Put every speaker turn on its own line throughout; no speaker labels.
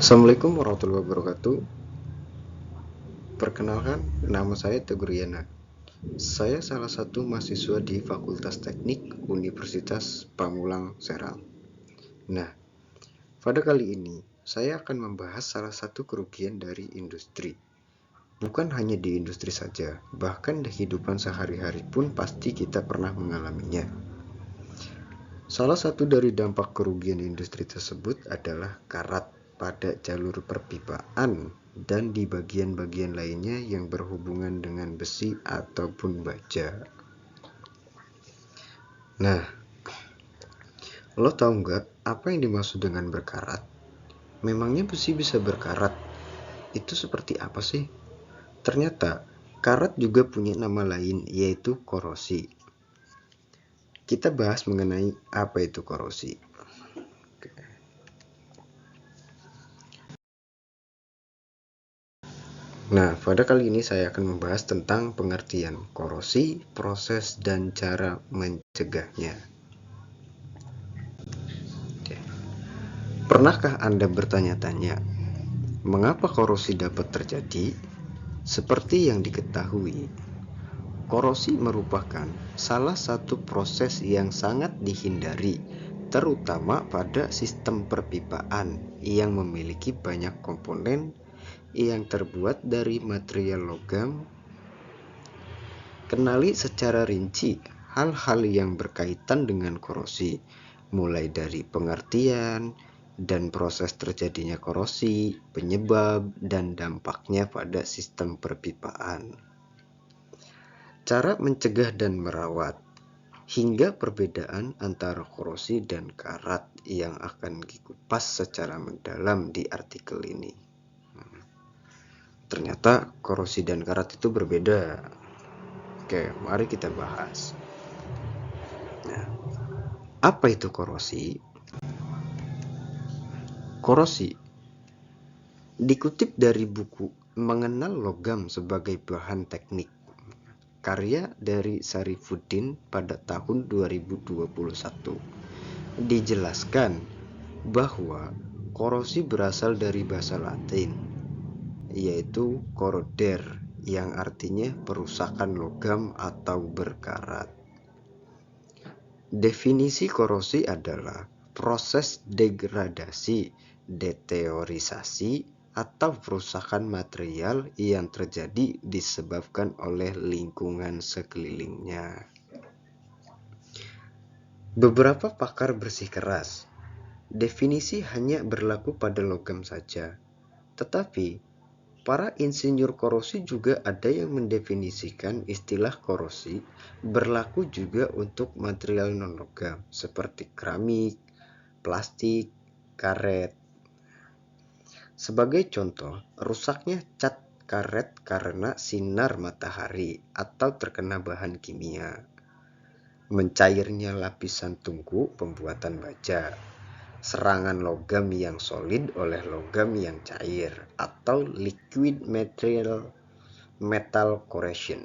Assalamualaikum warahmatullahi wabarakatuh. Perkenalkan, nama saya Teguh Riyana. Saya salah satu mahasiswa di Fakultas Teknik Universitas Pamulang Serang. Nah, pada kali ini saya akan membahas salah satu kerugian dari industri. Bukan hanya di industri saja, bahkan di kehidupan sehari-hari pun pasti kita pernah mengalaminya. Salah satu dari dampak kerugian industri tersebut adalah karat pada jalur perpipaan dan di bagian-bagian lainnya yang berhubungan dengan besi ataupun baja. Nah, lo tahu nggak apa yang dimaksud dengan berkarat? Memangnya besi bisa berkarat? Itu seperti apa sih? Ternyata, karat juga punya nama lain, yaitu korosi. Kita bahas mengenai apa itu korosi. Nah, pada kali ini saya akan membahas tentang pengertian korosi, proses, dan cara mencegahnya. Pernahkah Anda bertanya-tanya, mengapa korosi dapat terjadi? Seperti yang diketahui, korosi merupakan salah satu proses yang sangat dihindari, terutama pada sistem perpipaan yang memiliki banyak komponen yang terbuat dari material logam. Kenali secara rinci hal-hal yang berkaitan dengan korosi, mulai dari pengertian dan proses terjadinya korosi, penyebab, dan dampaknya pada sistem perpipaan. Cara mencegah dan merawat, hingga perbedaan antara korosi dan karat yang akan dikupas secara mendalam di artikel ini. Ternyata korosi dan karat itu berbeda. Oke, mari kita bahas. Nah, apa itu korosi? Korosi dikutip dari buku Mengenal Logam sebagai Bahan Teknik, karya dari Sarifuddin pada tahun 2021. Dijelaskan bahwa korosi berasal dari bahasa Latin, yaitu corroder, yang artinya perusakan logam atau berkarat. Definisi korosi adalah proses degradasi, deteriorisasi, atau perusakan material yang terjadi disebabkan oleh lingkungan sekelilingnya. Beberapa pakar bersikeras, definisi hanya berlaku pada logam saja, tetapi para insinyur korosi juga ada yang mendefinisikan istilah korosi berlaku juga untuk material non-logam seperti keramik, plastik, karet. Sebagai contoh, rusaknya cat karet karena sinar matahari atau terkena bahan kimia. Mencairnya lapisan tungku pembuatan baja. Serangan logam yang solid oleh logam yang cair atau liquid metal corrosion.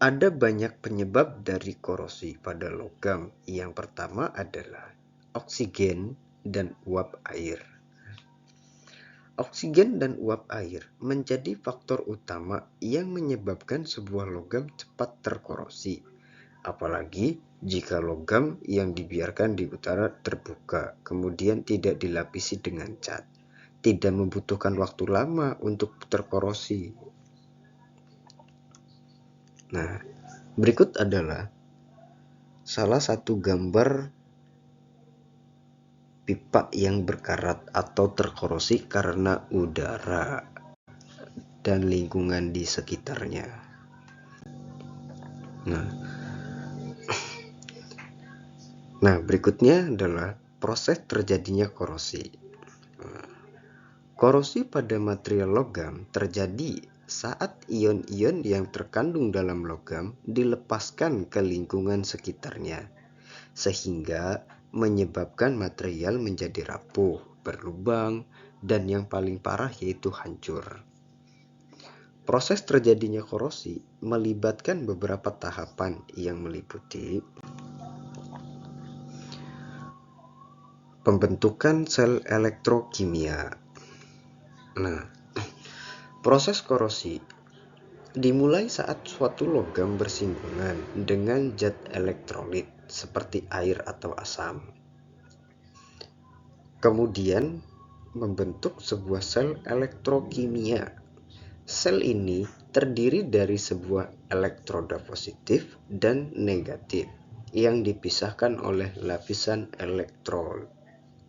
Ada banyak penyebab dari korosi pada logam. Yang pertama adalah oksigen dan uap air. Oksigen dan uap air menjadi faktor utama yang menyebabkan sebuah logam cepat terkorosi. Apalagi jika logam yang dibiarkan di udara terbuka, kemudian tidak dilapisi dengan cat, tidak membutuhkan waktu lama untuk terkorosi. Nah, berikut adalah salah satu gambar pipa yang berkarat atau terkorosi karena udara dan lingkungan di sekitarnya. Nah, berikutnya adalah proses terjadinya korosi. Korosi pada material logam terjadi saat ion-ion yang terkandung dalam logam dilepaskan ke lingkungan sekitarnya, sehingga menyebabkan material menjadi rapuh, berlubang, dan yang paling parah yaitu hancur. Proses terjadinya korosi melibatkan beberapa tahapan yang meliputi Pembentukan sel elektrokimia. Nah, proses korosi dimulai saat suatu logam bersinggungan dengan zat elektrolit seperti air atau asam. Kemudian membentuk sebuah sel elektrokimia. Sel ini terdiri dari sebuah elektroda positif dan negatif yang dipisahkan oleh lapisan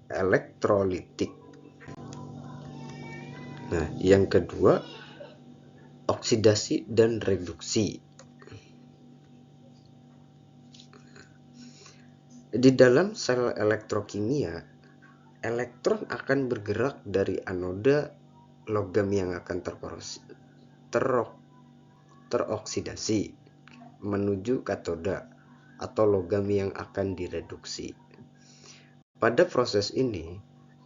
elektrolitik. Nah, yang kedua, oksidasi dan reduksi. Di dalam sel elektrokimia, elektron akan bergerak dari anoda logam yang akan teroksidasi menuju katoda atau logam yang akan direduksi. Pada proses ini,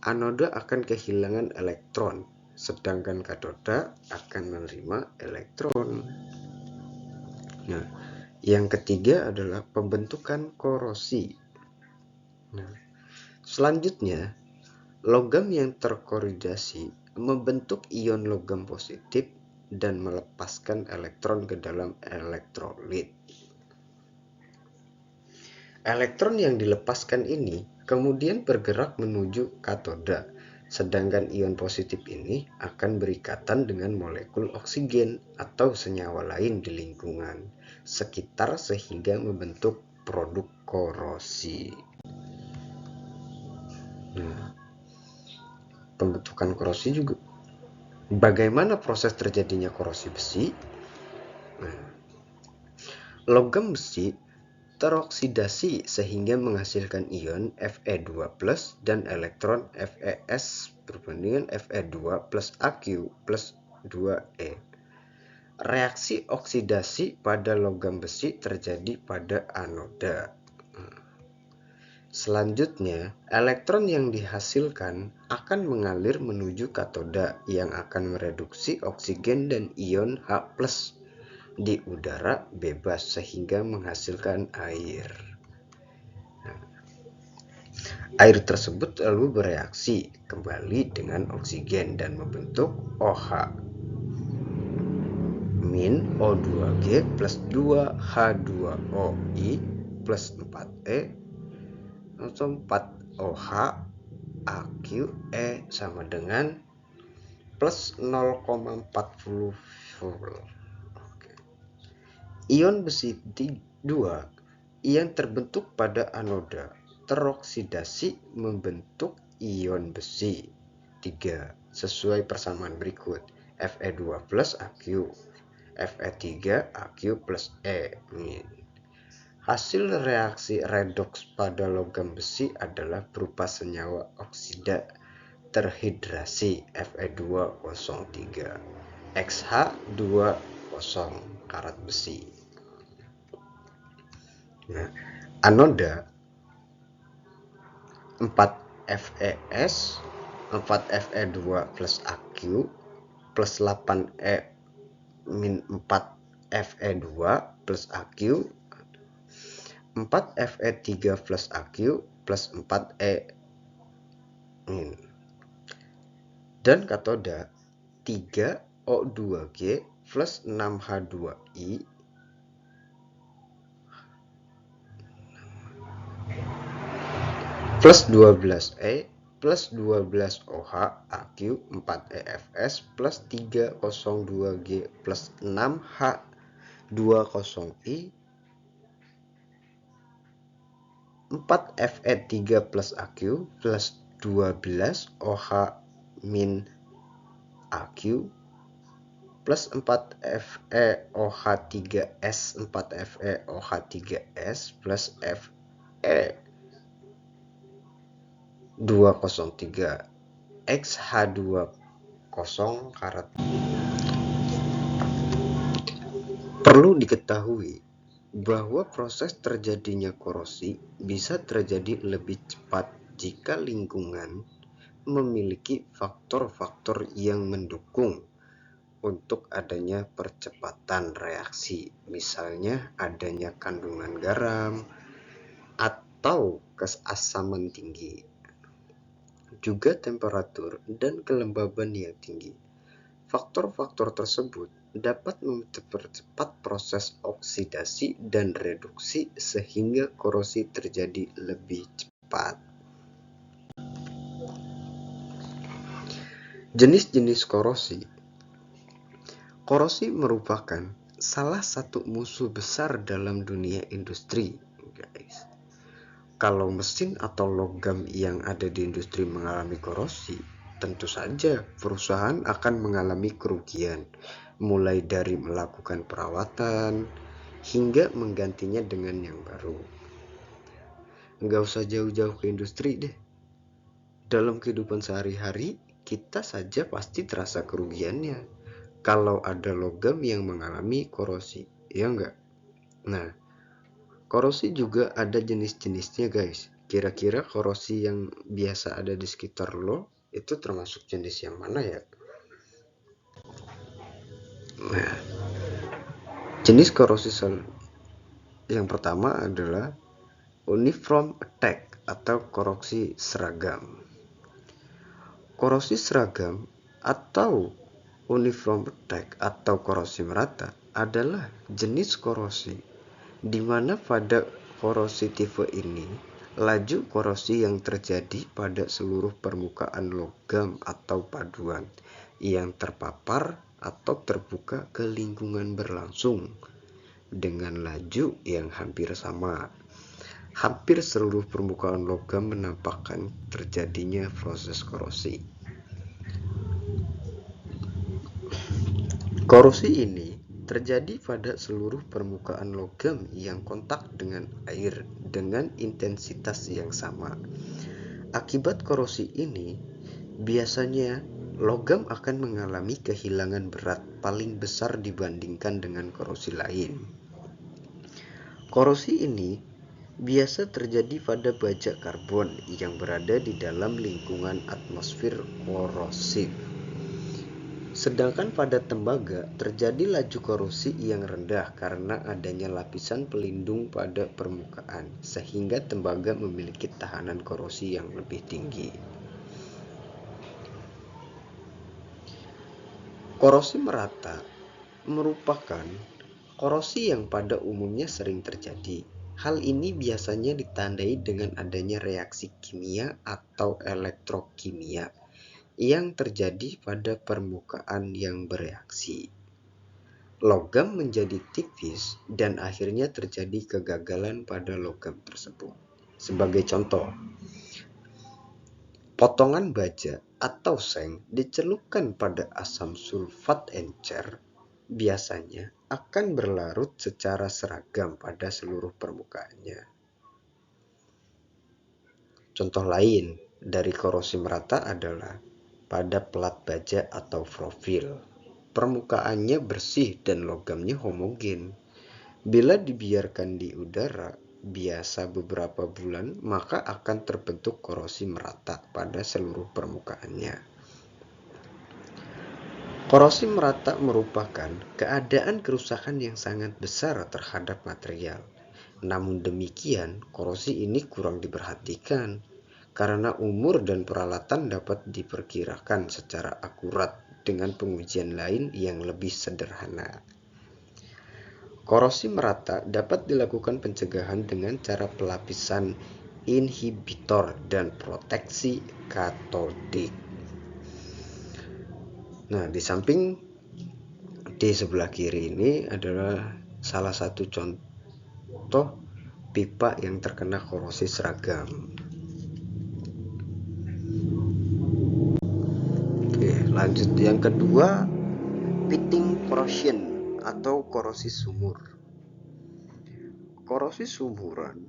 anoda akan kehilangan elektron, sedangkan katoda akan menerima elektron. Nah, yang ketiga adalah pembentukan korosi. Nah, selanjutnya, logam yang terkorodasi membentuk ion logam positif dan melepaskan elektron ke dalam elektrolit. Elektron yang dilepaskan ini kemudian bergerak menuju katoda, sedangkan ion positif ini akan berikatan dengan molekul oksigen atau senyawa lain di lingkungan sekitar sehingga membentuk produk korosi. Nah, pembentukan korosi juga. Bagaimana proses terjadinya korosi besi? Nah, logam besi teroksidasi sehingga menghasilkan ion Fe2+ dan elektron Fes berbandingan Fe2 plus Aq plus 2e. Reaksi oksidasi pada logam besi terjadi pada anoda. Selanjutnya, elektron yang dihasilkan akan mengalir menuju katoda yang akan mereduksi oksigen dan ion H+ di udara bebas sehingga menghasilkan air. Air tersebut lalu bereaksi kembali dengan oksigen dan membentuk OH min O2G plus 2H2OI plus 4E atau 4OH AQE sama dengan plus 0,40 volt. Ion besi 2 yang terbentuk pada anoda teroksidasi membentuk ion besi 3 sesuai persamaan berikut: Fe2 plus Aq, Fe3 Aq plus E min. Hasil reaksi redoks pada logam besi adalah berupa senyawa oksida terhidrasi Fe2O3 XH2O karat besi. Nah, anoda 4Fes 4Fe2 plus Aq plus 8E min 4Fe2 plus Aq 4Fe3 plus Aq plus 4E min. Dan katoda 3O2G plus 6H2I plus 12E plus 12OH Aq 4EFS plus 302G plus 6H20I 4Fe3 plus Aq plus 12OH min Aq plus 4FeOH3S 4FeOH3S plus Fe203 XH20 karat. Perlu diketahui bahwa proses terjadinya korosi bisa terjadi lebih cepat jika lingkungan memiliki faktor-faktor yang mendukung untuk adanya percepatan reaksi, misalnya adanya kandungan garam atau keasaman tinggi. juga temperatur dan kelembaban yang tinggi. Faktor-faktor tersebut dapat mempercepat proses oksidasi dan reduksi sehingga korosi terjadi lebih cepat. Jenis-jenis korosi. Korosi merupakan salah satu musuh besar dalam dunia industri, guys. Kalau mesin atau logam yang ada di industri mengalami korosi, tentu saja perusahaan akan mengalami kerugian, mulai dari melakukan perawatan hingga menggantinya dengan yang baru. Nggak usah jauh-jauh ke industri deh. Dalam kehidupan sehari-hari, kita saja pasti terasa kerugiannya kalau ada logam yang mengalami korosi, ya enggak? Nah, korosi juga ada jenis-jenisnya, guys. Kira-kira korosi yang biasa ada di sekitar lo itu termasuk jenis yang mana ya? Nah, jenis korosi yang pertama adalah uniform attack atau korosi seragam. Korosi seragam atau uniform attack atau korosi merata adalah jenis korosi di mana pada korosi tipe ini, laju korosi yang terjadi pada seluruh permukaan logam atau paduan yang terpapar atau terbuka ke lingkungan berlangsung dengan laju yang hampir sama. Hampir seluruh permukaan logam menampakkan terjadinya proses korosi. Korosi ini terjadi pada seluruh permukaan logam yang kontak dengan air dengan intensitas yang sama. Akibat korosi ini, biasanya logam akan mengalami kehilangan berat paling besar dibandingkan dengan korosi lain. Korosi ini biasa terjadi pada baja karbon yang berada di dalam lingkungan atmosfer korosif. Sedangkan pada tembaga terjadi laju korosi yang rendah karena adanya lapisan pelindung pada permukaan, sehingga tembaga memiliki tahanan korosi yang lebih tinggi. Korosi merata merupakan korosi yang pada umumnya sering terjadi. Hal ini biasanya ditandai dengan adanya reaksi kimia atau elektrokimia yang terjadi pada permukaan yang bereaksi. Logam menjadi tipis dan akhirnya terjadi kegagalan pada logam tersebut. Sebagai contoh, potongan baja atau seng dicelupkan pada asam sulfat encer biasanya akan berlarut secara seragam pada seluruh permukaannya. Contoh lain dari korosi merata adalah pada plat baja atau profil. Permukaannya bersih dan logamnya homogen. Bila dibiarkan di udara biasa beberapa bulan, maka akan terbentuk korosi merata pada seluruh permukaannya. Korosi merata merupakan keadaan kerusakan yang sangat besar terhadap material. Namun demikian, korosi ini kurang diperhatikan karena umur dan peralatan dapat diperkirakan secara akurat dengan pengujian lain yang lebih sederhana. Korosi merata dapat dilakukan pencegahan dengan cara pelapisan inhibitor dan proteksi katodik. Nah, di sebelah kiri ini adalah salah satu contoh pipa yang terkena korosi seragam. Oke, lanjut yang kedua, pitting corrosion atau korosi sumur. Korosi sumuran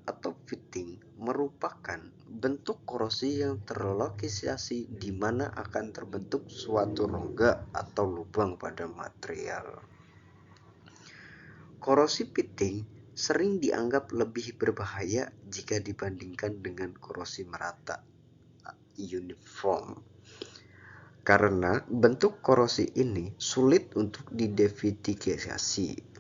atau pitting merupakan bentuk korosi yang terlokalisasi di mana akan terbentuk suatu rongga atau lubang pada material. Korosi pitting sering dianggap lebih berbahaya jika dibandingkan dengan korosi merata uniform. Karena bentuk korosi ini sulit untuk diidentifikasi.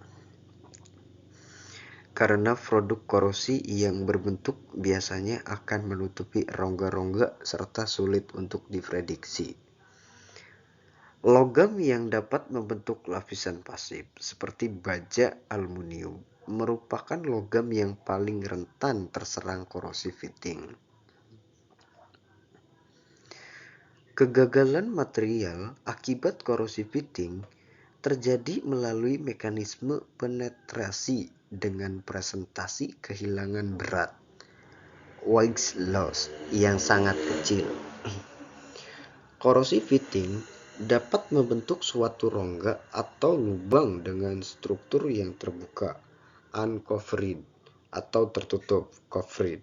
karena produk korosi yang berbentuk biasanya akan menutupi rongga-rongga serta sulit untuk diprediksi. Logam yang dapat membentuk lapisan pasif seperti baja aluminium merupakan logam yang paling rentan terserang korosi fitting. Kegagalan material akibat korosi fitting terjadi melalui mekanisme penetrasi dengan presentasi kehilangan berat Weights loss yang sangat kecil. Korosi fitting dapat membentuk suatu rongga atau lubang dengan struktur yang terbuka uncovered atau tertutup covered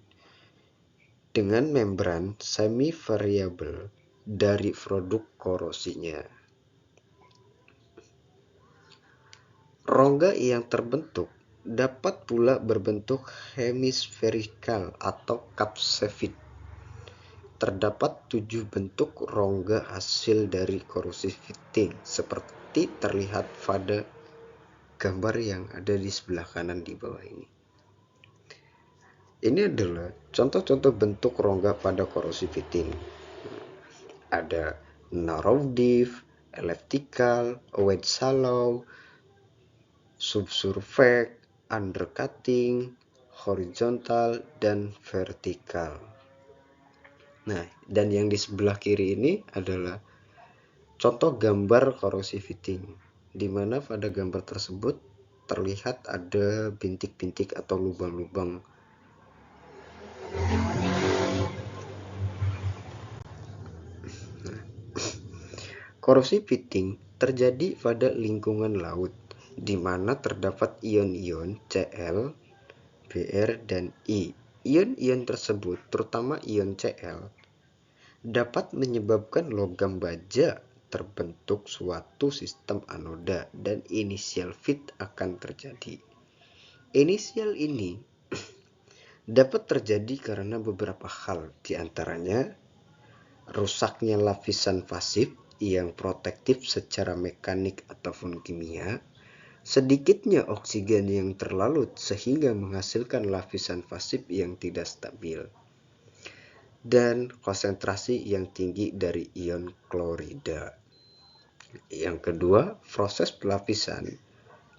dengan membran semi-variabel dari produk korosinya. Rongga yang terbentuk dapat pula berbentuk hemispherical atau cup-shaped. Terdapat 7 bentuk rongga hasil dari korosi fitting seperti terlihat pada gambar yang ada di sebelah kanan di bawah ini. Ini adalah contoh-contoh bentuk rongga pada korosi fitting. Ada narrow div, elliptical, wedge shallow, subsurface, undercutting, horizontal, dan vertikal. Nah, dan yang di sebelah kiri ini adalah contoh gambar korosi fitting, di mana pada gambar tersebut terlihat ada bintik-bintik atau lubang-lubang. Korosi fitting terjadi pada lingkungan laut, di mana terdapat ion-ion Cl, Br, dan I. Ion-ion tersebut, terutama ion Cl, dapat menyebabkan logam baja terbentuk suatu sistem anoda dan initial fit akan terjadi. Inisial ini dapat terjadi karena beberapa hal, diantaranya rusaknya lapisan pasif yang protektif secara mekanik ataupun kimia, sedikitnya oksigen yang terlalut sehingga menghasilkan lapisan pasif yang tidak stabil, dan konsentrasi yang tinggi dari ion klorida. Yang kedua, proses pelapisan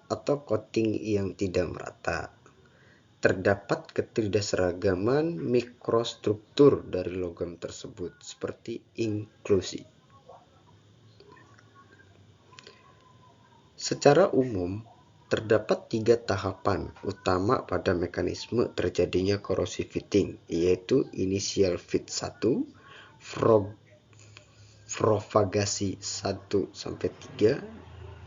atau coating yang tidak merata. Terdapat ketidakseragaman mikrostruktur dari logam tersebut seperti inklusi. Secara umum, terdapat 3 tahapan utama pada mekanisme terjadinya korosi fitting, yaitu initial fit 1, propagasi 1-3,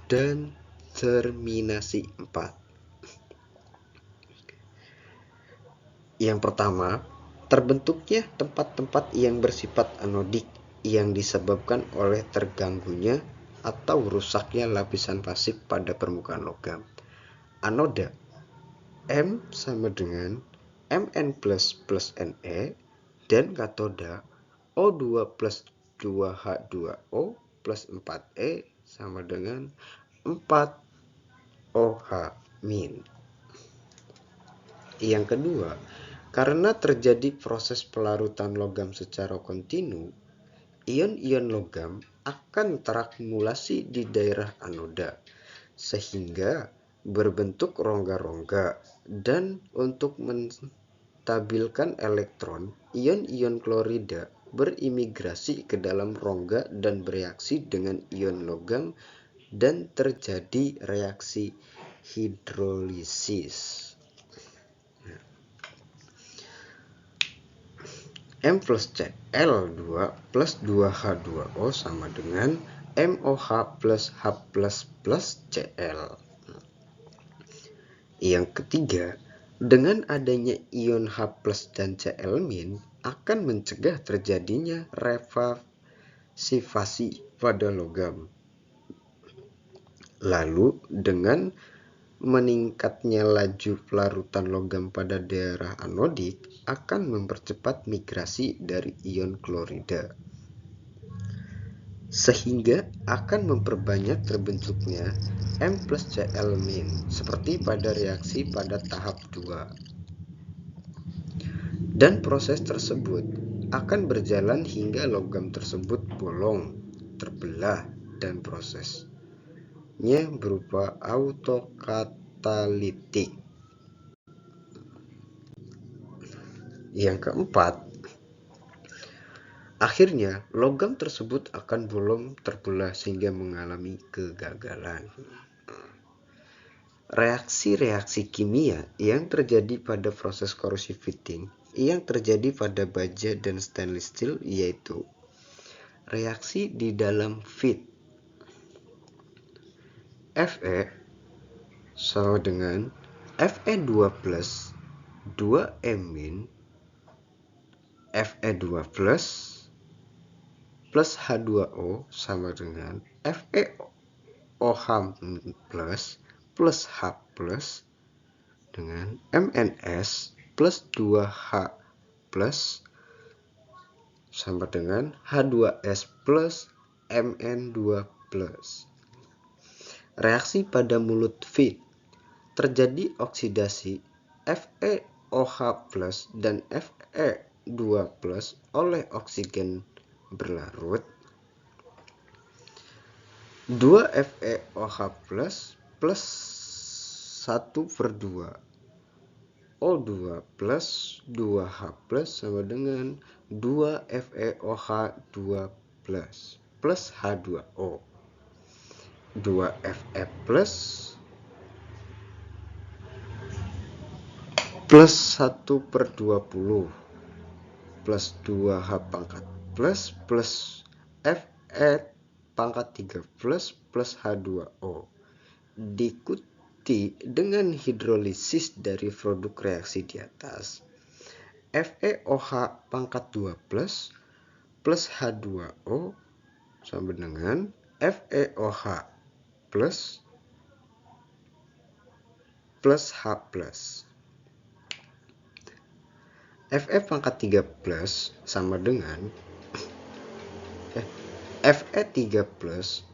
dan terminasi 4. Yang pertama, terbentuknya tempat-tempat yang bersifat anodik yang disebabkan oleh terganggunya atau rusaknya lapisan pasif pada permukaan logam. Anoda M sama dengan Mn plus Ne, dan katoda O2 plus 2H2O plus 4E sama dengan 4OH min. Yang kedua, karena terjadi proses pelarutan logam secara kontinu, ion-ion logam akan terakumulasi di daerah anoda, sehingga berbentuk rongga-rongga, dan untuk menstabilkan elektron, ion-ion klorida berimigrasi ke dalam rongga dan bereaksi dengan ion logam dan terjadi reaksi hidrolisis. M plus Cl2 plus 2H2O sama dengan MOH plus H plus Cl. Yang ketiga, dengan adanya ion H plus dan Cl min akan mencegah terjadinya revasivasi pada logam. Lalu, dengan meningkatnya laju pelarutan logam pada daerah anodik akan mempercepat migrasi dari ion klorida. sehingga akan memperbanyak terbentuknya M plus Cl min seperti pada reaksi pada tahap 2. Dan proses tersebut akan berjalan hingga logam tersebut bolong, terbelah, dan prosesnya berupa autokatalitik. Yang keempat, akhirnya logam tersebut akan bolong, terbelah, sehingga mengalami kegagalan. Reaksi-reaksi kimia yang terjadi pada proses corrosive fitting yang terjadi pada baja dan stainless steel yaitu reaksi di dalam fit Fe sama dengan Fe2 plus 2M min Fe2 plus H2O sama dengan FeOH plus H plus dengan MnS plus 2H plus sama dengan H2S plus Mn2 plus. Reaksi pada mulut feed terjadi oksidasi FeOH plus dan Fe2 plus oleh oksigen berlarut 2 FeOH plus 1/2 O2 plus 2H plus sama dengan 2 FeOH2 plus H2O 2 Fe plus 1/20 plus 2H pangkat plus Fe pangkat 3 plus H2O diikuti dengan hidrolisis dari produk reaksi di atas FeOH pangkat 2 plus H2O sama dengan FeOH plus H plus. Fe pangkat 3 plus sama dengan Fe3 plus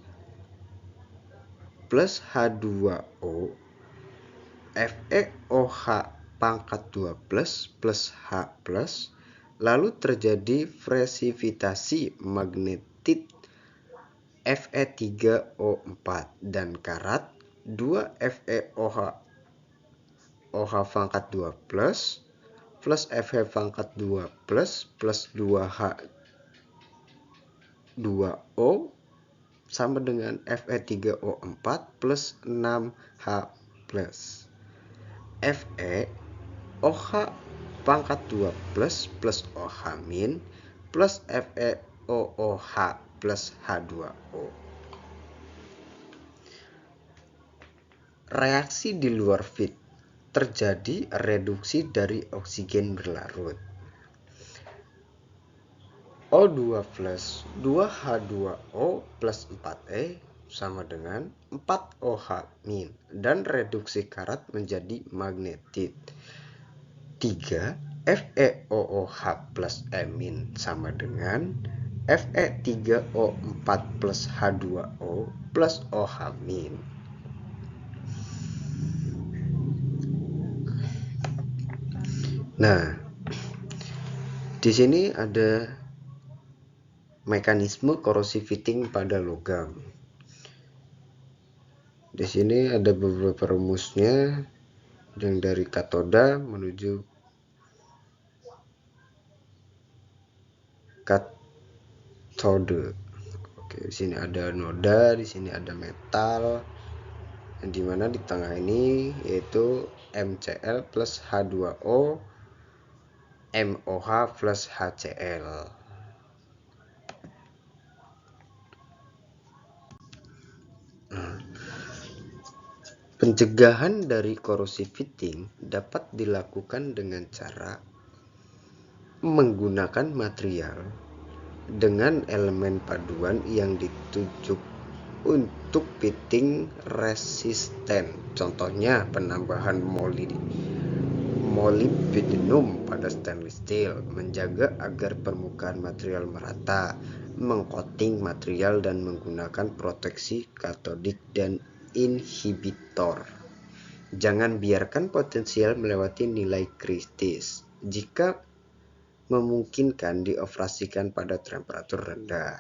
H2O FeOH pangkat 2 plus H plus lalu terjadi presivitasi magnetit Fe3O4 dan karat 2 FeOH pangkat 2 plus Fe pangkat 2 plus 2H2O sama dengan Fe3O4 plus 6H plus. FeOH pangkat 2 plus OH min plus FeOOH plus H2O. Reaksi di luar fit terjadi reduksi dari oksigen berlarut. O2 plus 2H2O plus 4E sama dengan 4OH min dan reduksi karat menjadi magnetit. 3 FeOOH plus E min sama dengan Fe3O4 plus H2O plus OH min. Nah, di sini ada mekanisme corrosive fitting pada logam. Di sini ada beberapa rumusnya yang dari katoda menuju katode. Oke, di sini ada noda, di sini ada metal, yang dimana di tengah ini yaitu MCl plus H2O, MOH plus HCl. Pencegahan dari corrosive fitting dapat dilakukan dengan cara menggunakan material dengan elemen paduan yang ditujuk untuk fitting resisten. Contohnya penambahan molybdenum pada stainless steel menjaga agar permukaan material merata, mengcoating material dan menggunakan proteksi katodik dan inhibitor. Jangan biarkan potensial melewati nilai kritis. Jika memungkinkan, dioperasikan pada temperatur rendah.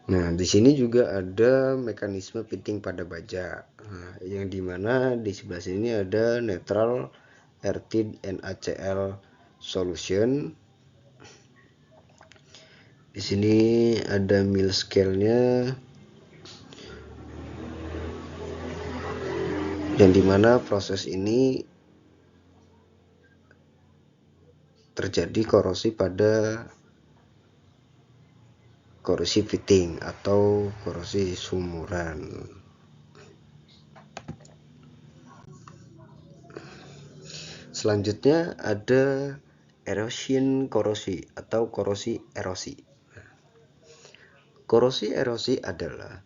Nah, di sini juga ada mekanisme fitting pada baja. Nah, yang dimana di sebelah sini ada neutral earthed NaCl solution. Di sini ada mil scale-nya, yang dimana proses ini terjadi korosi fitting atau korosi sumuran. Selanjutnya ada erosion korosi atau korosi erosi. Korosi erosi adalah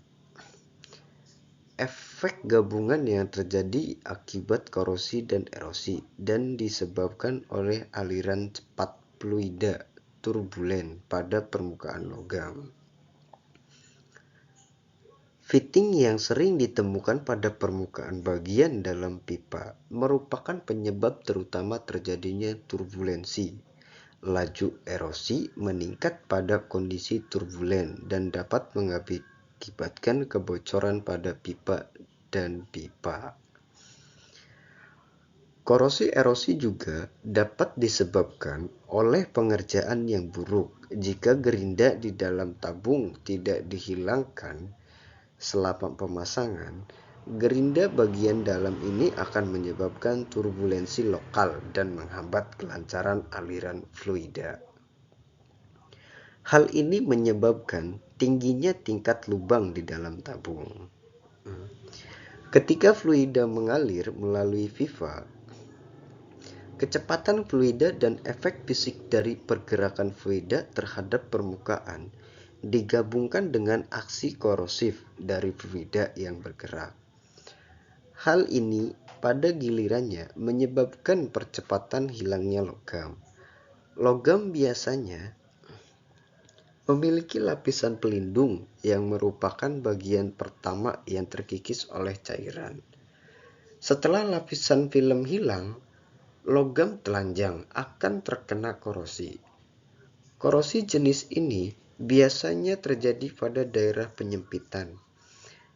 efek gabungan yang terjadi akibat korosi dan erosi dan disebabkan oleh aliran cepat fluida turbulen pada permukaan logam. Fitting yang sering ditemukan pada permukaan bagian dalam pipa merupakan penyebab terutama terjadinya turbulensi. Laju erosi meningkat pada kondisi turbulen dan dapat mengakibatkan kebocoran pada pipa dan pipa. Korosi erosi juga dapat disebabkan oleh pengerjaan yang buruk. Jika gerinda di dalam tabung tidak dihilangkan selama pemasangan, gerinda bagian dalam ini akan menyebabkan turbulensi lokal dan menghambat kelancaran aliran fluida. Hal ini menyebabkan tingginya tingkat lubang di dalam tabung. Ketika fluida mengalir melalui pipa, kecepatan fluida dan efek fisik dari pergerakan fluida terhadap permukaan digabungkan dengan aksi korosif dari fluida yang bergerak. Hal ini pada gilirannya menyebabkan percepatan hilangnya logam. Logam biasanya memiliki lapisan pelindung yang merupakan bagian pertama yang terkikis oleh cairan. Setelah lapisan film hilang, logam telanjang akan terkena korosi. Korosi jenis ini biasanya terjadi pada daerah penyempitan.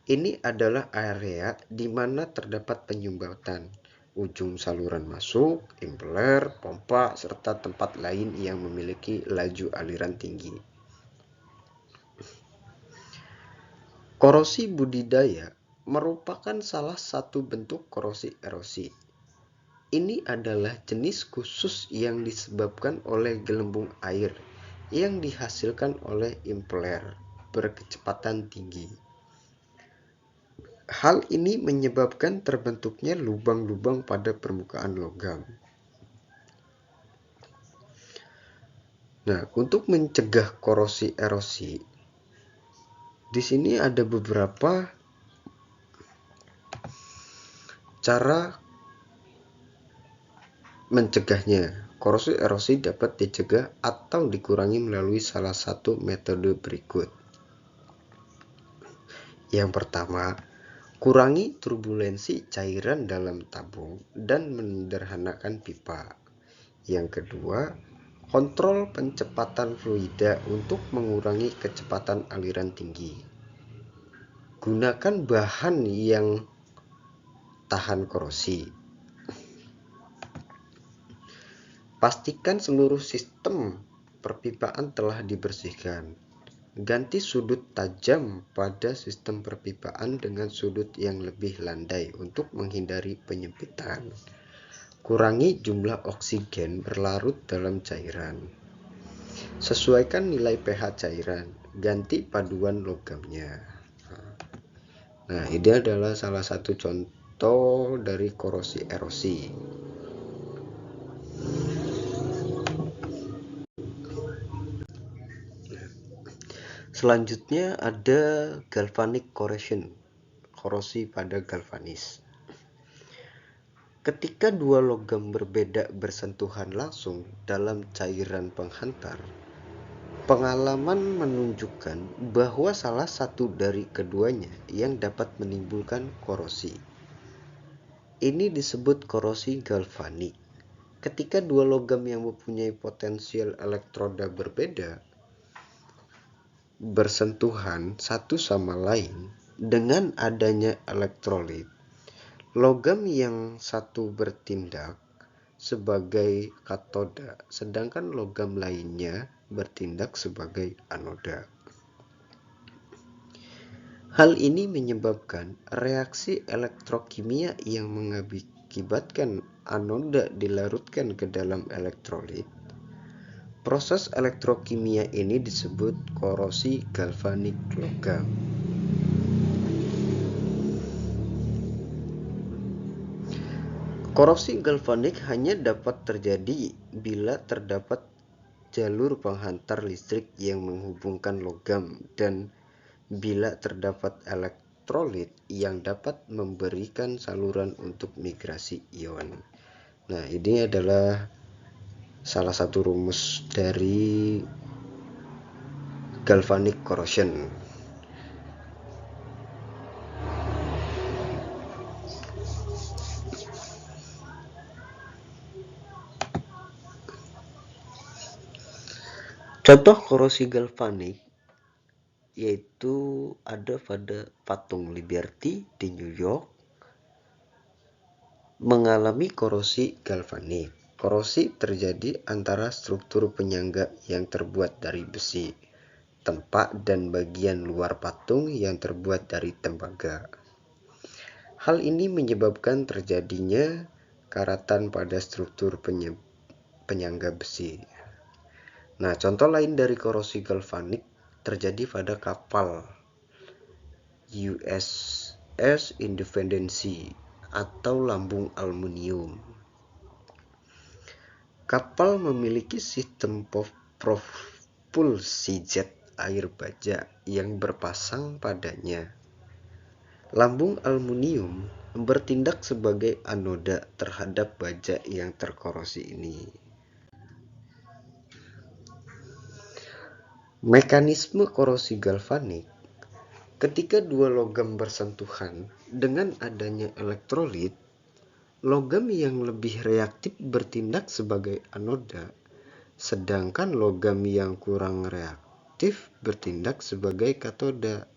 Ini adalah area di mana terdapat penyumbatan, ujung saluran masuk, impeller, pompa, serta tempat lain yang memiliki laju aliran tinggi. Korosi budidaya merupakan salah satu bentuk korosi erosi. Ini adalah jenis khusus yang disebabkan oleh gelembung air yang dihasilkan oleh impeller berkecepatan tinggi. Hal ini menyebabkan terbentuknya lubang-lubang pada permukaan logam. Nah, untuk mencegah korosi erosi, di sini ada beberapa cara mencegahnya. Korosi erosi dapat dicegah atau dikurangi melalui salah satu metode berikut. Yang pertama, kurangi turbulensi cairan dalam tabung dan menyederhanakan pipa. Yang kedua, kontrol pencepatan fluida untuk mengurangi kecepatan aliran tinggi. Gunakan bahan yang tahan korosi. Pastikan seluruh sistem perpipaan telah dibersihkan. Ganti sudut tajam pada sistem perpipaan dengan sudut yang lebih landai untuk menghindari penyempitan. Kurangi jumlah oksigen berlarut dalam cairan. Sesuaikan nilai pH cairan. Ganti paduan logamnya. Nah, ini adalah salah satu contoh dari korosi erosi. Selanjutnya ada galvanic corrosion, korosi pada galvanis. Ketika dua logam berbeda bersentuhan langsung dalam cairan penghantar, pengalaman menunjukkan bahwa salah satu dari keduanya yang dapat menimbulkan korosi. Ini disebut korosi galvanik. Ketika dua logam yang mempunyai potensial elektroda berbeda bersentuhan satu sama lain dengan adanya elektrolit, logam yang satu bertindak sebagai katoda, sedangkan logam lainnya bertindak sebagai anoda. Hal ini menyebabkan reaksi elektrokimia yang mengakibatkan anoda dilarutkan ke dalam elektrolit. Proses elektrokimia ini disebut korosi galvanik logam. Korosi galvanik hanya dapat terjadi bila terdapat jalur penghantar listrik yang menghubungkan logam dan bila terdapat elektrolit yang dapat memberikan saluran untuk migrasi ion. Nah, ini adalah salah satu rumus dari galvanic corrosion. Contoh korosi galvanik yaitu ada pada patung Liberty di New York mengalami korosi galvanik. Korosi terjadi antara struktur penyangga yang terbuat dari besi, tempa, dan bagian luar patung yang terbuat dari tembaga. Hal ini menyebabkan terjadinya karatan pada struktur penyangga besi. Nah, contoh lain dari korosi galvanik terjadi pada kapal USS Independency atau lambung aluminium. Kapal memiliki sistem propulsi jet air baja yang berpasang padanya. Lambung aluminium bertindak sebagai anoda terhadap baja yang terkorosi ini. Mekanisme korosi galvanik: ketika dua logam bersentuhan dengan adanya elektrolit, logam yang lebih reaktif bertindak sebagai anoda, sedangkan logam yang kurang reaktif bertindak sebagai katoda.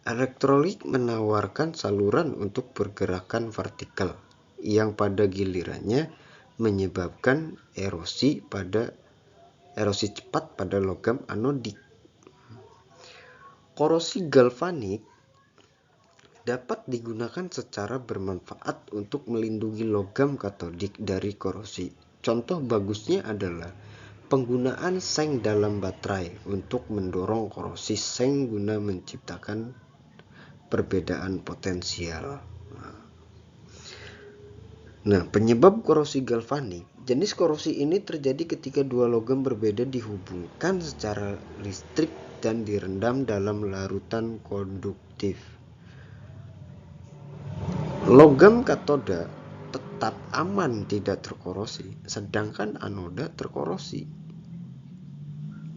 Elektrolit menawarkan saluran untuk pergerakan vertikal yang pada gilirannya menyebabkan erosi cepat pada logam anodik. Korosi galvanik dapat digunakan secara bermanfaat untuk melindungi logam katodik dari korosi. Contoh bagusnya adalah penggunaan seng dalam baterai untuk mendorong korosi seng guna menciptakan perbedaan potensial. Nah, penyebab korosi galvanik. Jenis korosi ini terjadi ketika dua logam berbeda dihubungkan secara listrik dan direndam dalam larutan konduktif. Logam katoda tetap aman tidak terkorosi, sedangkan anoda terkorosi.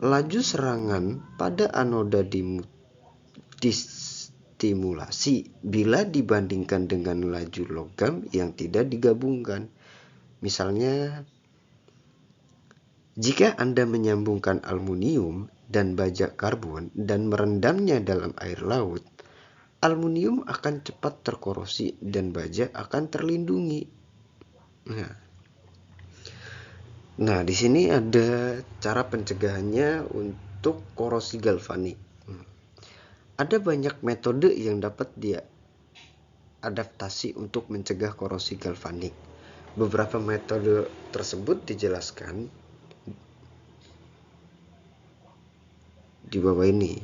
Laju serangan pada anoda distimulasi bila dibandingkan dengan laju logam yang tidak digabungkan. Misalnya, jika Anda menyambungkan aluminium dan baja karbon dan merendamnya dalam air laut, aluminium akan cepat terkorosi dan baja akan terlindungi. Nah, di sini ada cara pencegahannya untuk korosi galvanik. Ada banyak metode yang dapat diadaptasi untuk mencegah korosi galvanik. Beberapa metode tersebut dijelaskan di bawah ini.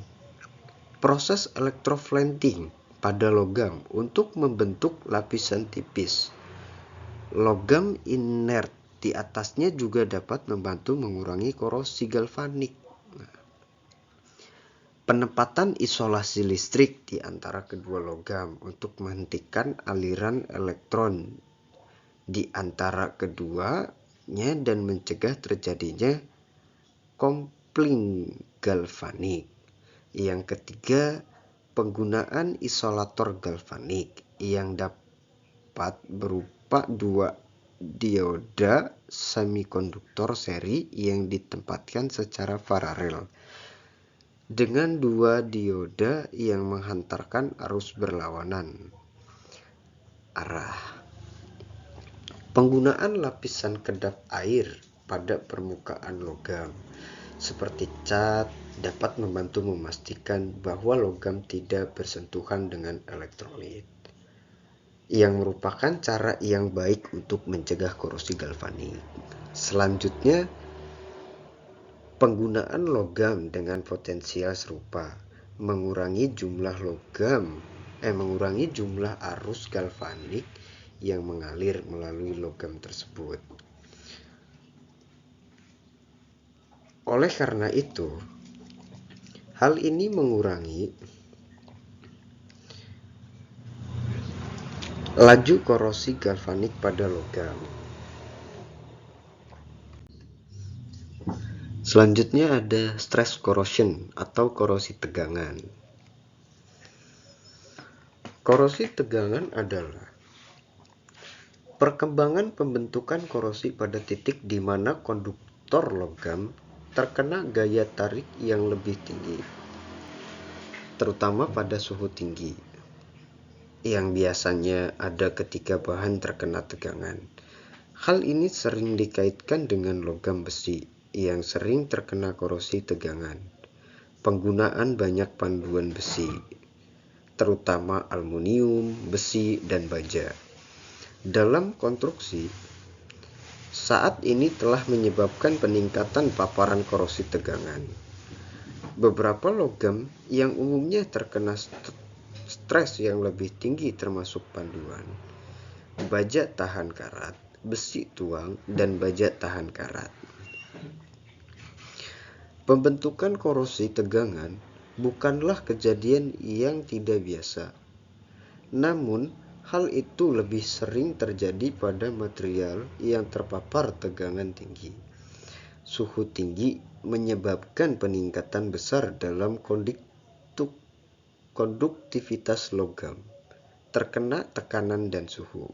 Proses elektroflanting pada logam untuk membentuk lapisan tipis. Logam inert di atasnya juga dapat membantu mengurangi korosi galvanik. Penempatan isolasi listrik di antara kedua logam untuk menghentikan aliran elektron di antara keduanya dan mencegah terjadinya kopling galvanik. Yang ketiga, penggunaan isolator galvanik yang dapat berupa dua dioda semikonduktor seri yang ditempatkan secara paralel dengan dua dioda yang menghantarkan arus berlawanan arah. Penggunaan lapisan kedap air pada permukaan logam seperti cat dapat membantu memastikan bahwa logam tidak bersentuhan dengan elektrolit, yang merupakan cara yang baik untuk mencegah korosi galvanik. Selanjutnya, penggunaan logam dengan potensial serupa mengurangi jumlah arus galvanik yang mengalir melalui logam tersebut. Oleh karena itu, hal ini mengurangi laju korosi galvanik pada logam. Selanjutnya ada stress corrosion atau korosi tegangan. Korosi tegangan adalah perkembangan pembentukan korosi pada titik di mana konduktor logam terkena gaya tarik yang lebih tinggi, terutama pada suhu tinggi, yang biasanya ada ketika bahan terkena tegangan. Hal ini sering dikaitkan dengan logam besi yang sering terkena korosi tegangan. Penggunaan banyak panduan besi, terutama aluminium, besi, dan baja, dalam konstruksi saat ini telah menyebabkan peningkatan paparan korosi tegangan. Beberapa logam yang umumnya terkena stres yang lebih tinggi termasuk panduan, baja tahan karat, besi tuang, dan baja tahan karat. Pembentukan korosi tegangan bukanlah kejadian yang tidak biasa. Namun, hal itu lebih sering terjadi pada material yang terpapar tegangan tinggi. Suhu tinggi menyebabkan peningkatan besar dalam konduktivitas logam, terkena tekanan dan suhu.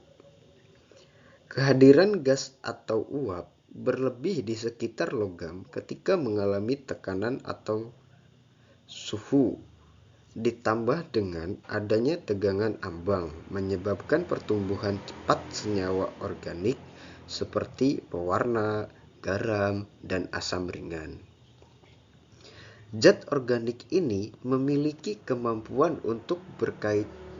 Kehadiran gas atau uap berlebih di sekitar logam ketika mengalami tekanan atau suhu, ditambah dengan adanya tegangan ambang, menyebabkan pertumbuhan cepat senyawa organik seperti pewarna, garam, dan asam ringan. Zat organik ini memiliki kemampuan untuk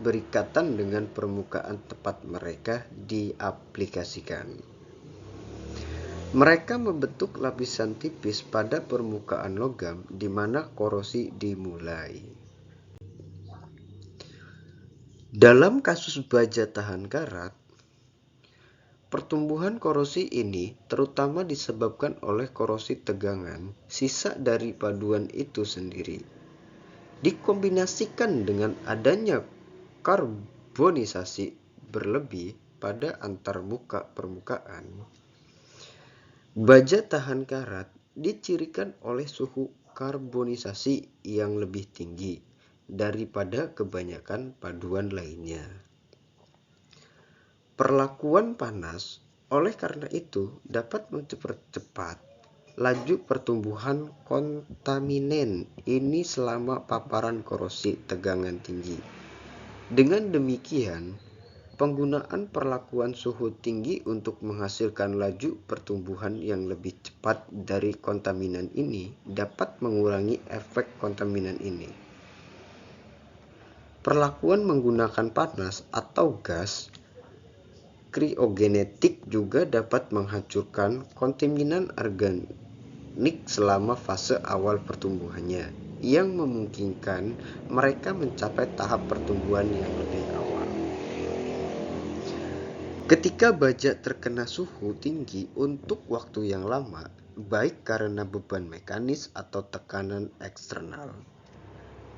berikatan dengan permukaan tempat mereka diaplikasikan. Mereka membentuk lapisan tipis pada permukaan logam di mana korosi dimulai. Dalam kasus baja tahan karat, pertumbuhan korosi ini terutama disebabkan oleh korosi tegangan sisa dari paduan itu sendiri, dikombinasikan dengan adanya karbonisasi berlebih pada antarmuka permukaan. Baja tahan karat dicirikan oleh suhu karbonisasi yang lebih tinggi daripada kebanyakan paduan lainnya. Perlakuan panas, oleh karena itu, dapat mempercepat laju pertumbuhan kontaminan ini selama paparan korosi tegangan tinggi. Dengan demikian, penggunaan perlakuan suhu tinggi untuk menghasilkan laju pertumbuhan yang lebih cepat dari kontaminan ini dapat mengurangi efek kontaminan ini. Perlakuan menggunakan panas atau gas kriogenetik juga dapat menghancurkan kontaminan organik selama fase awal pertumbuhannya, yang memungkinkan mereka mencapai tahap pertumbuhan yang lebih awal. Ketika baja terkena suhu tinggi untuk waktu yang lama, baik karena beban mekanis atau tekanan eksternal,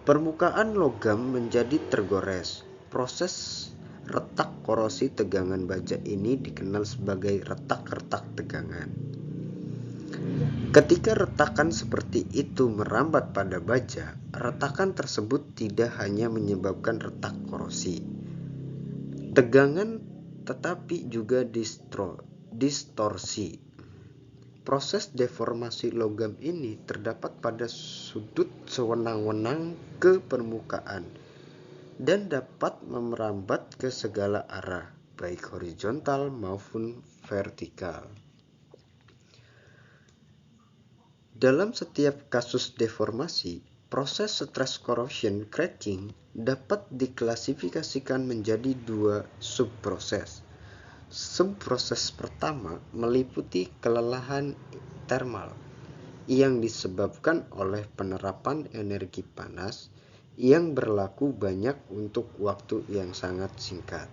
permukaan logam menjadi tergores. Proses retak korosi tegangan baja ini dikenal sebagai retak-retak tegangan. Ketika retakan seperti itu merambat pada baja, retakan tersebut tidak hanya menyebabkan retak korosi tegangan tetapi juga distorsi. Proses deformasi logam ini terdapat pada sudut sewenang-wenang ke permukaan dan dapat merambat ke segala arah, baik horizontal maupun vertikal. Dalam setiap kasus deformasi, proses stress corrosion cracking dapat diklasifikasikan menjadi dua subproses. Subproses pertama meliputi kelelahan termal yang disebabkan oleh penerapan energi panas yang berlaku banyak untuk waktu yang sangat singkat.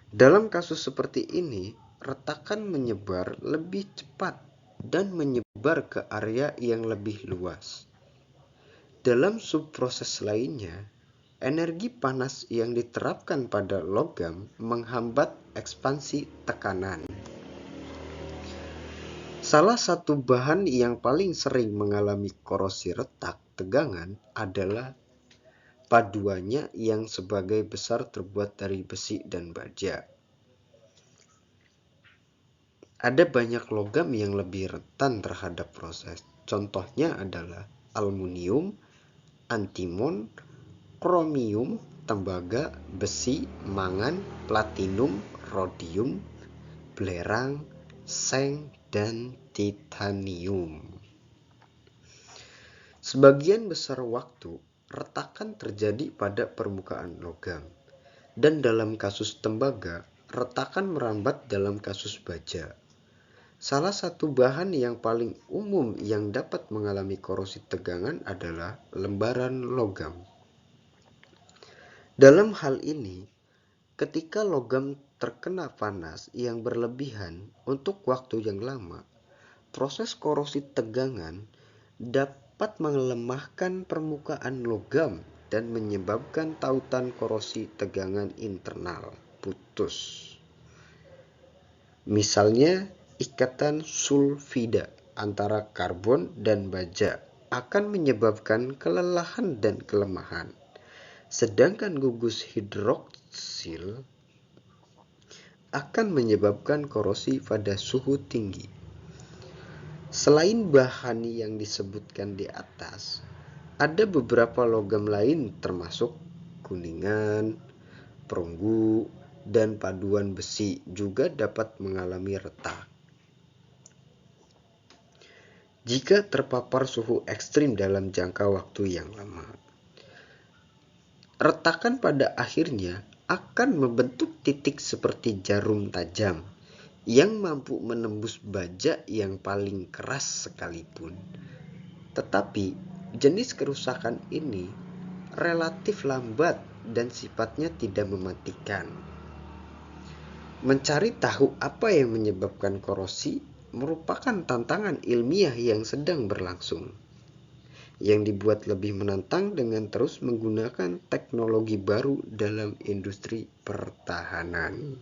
Dalam kasus seperti ini, retakan menyebar lebih cepat dan menyebar ke area yang lebih luas. Dalam subproses lainnya, energi panas yang diterapkan pada logam menghambat ekspansi tekanan. Salah satu bahan yang paling sering mengalami korosi retak tegangan adalah paduannya yang sebagai besar terbuat dari besi dan baja. Ada banyak logam yang lebih rentan terhadap proses. Contohnya adalah aluminium, antimon, kromium, tembaga, besi, mangan, platinum, rodium, belerang, seng, dan titanium. Sebagian besar waktu, retakan terjadi pada permukaan logam. Dan dalam kasus tembaga, retakan merambat dalam kasus baja. Salah satu bahan yang paling umum yang dapat mengalami korosi tegangan adalah lembaran logam. Dalam hal ini, ketika logam terkena panas yang berlebihan untuk waktu yang lama, proses korosi tegangan dapat melemahkan permukaan logam dan menyebabkan tautan korosi tegangan internal putus. Misalnya, ikatan sulfida antara karbon dan baja akan menyebabkan kelelahan dan kelemahan, sedangkan gugus hidroksil akan menyebabkan korosi pada suhu tinggi. Selain bahan yang disebutkan di atas, ada beberapa logam lain termasuk kuningan, perunggu, dan paduan besi juga dapat mengalami retak jika terpapar suhu ekstrim dalam jangka waktu yang lama. Retakan pada akhirnya akan membentuk titik seperti jarum tajam yang mampu menembus baja yang paling keras sekalipun. Tetapi jenis kerusakan ini relatif lambat dan sifatnya tidak mematikan. Mencari tahu apa yang menyebabkan korosi merupakan tantangan ilmiah yang sedang berlangsung, yang dibuat lebih menantang dengan terus menggunakan teknologi baru dalam industri pertahanan.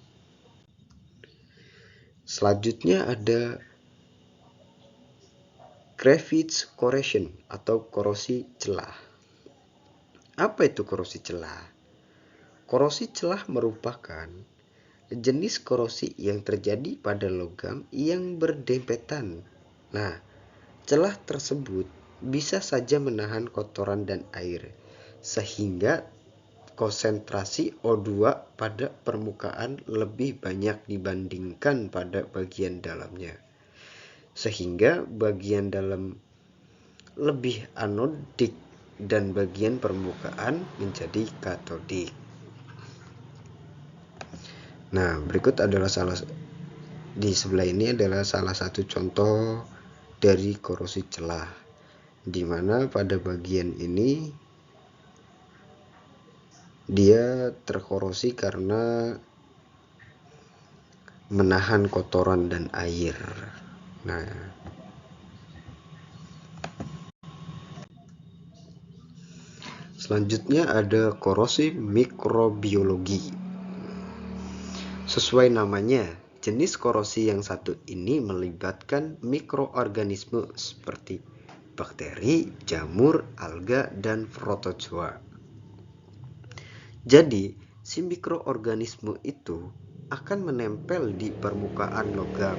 Selanjutnya ada crevice corrosion atau korosi celah. Apa itu korosi celah? Korosi celah merupakan jenis korosi yang terjadi pada logam yang berdempetan. Nah, celah tersebut bisa saja menahan kotoran dan air, sehingga konsentrasi O2 pada permukaan lebih banyak dibandingkan pada bagian dalamnya, sehingga bagian dalam lebih anodik dan bagian permukaan menjadi katodik. Nah, berikut adalah di sebelah ini adalah salah satu contoh dari korosi celah, di mana pada bagian ini dia terkorosi karena menahan kotoran dan air. Nah, Selanjutnya ada korosi mikrobiologi. Sesuai namanya, jenis korosi yang satu ini melibatkan mikroorganisme seperti bakteri, jamur, alga, dan protozoa. Jadi, si mikroorganisme itu akan menempel di permukaan logam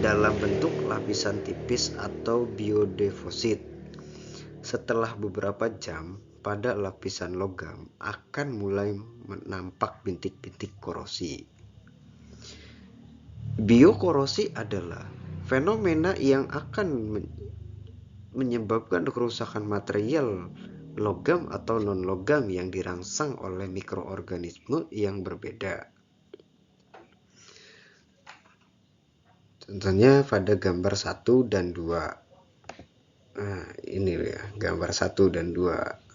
dalam bentuk lapisan tipis atau biodeposit. Setelah beberapa jam, pada lapisan logam akan mulai nampak bintik-bintik korosi. Biokorosi adalah fenomena yang akan menyebabkan kerusakan material logam atau non-logam yang dirangsang oleh mikroorganisme yang berbeda. Contohnya pada gambar 1 dan 2. Nah, ini ya, gambar 1 dan 2.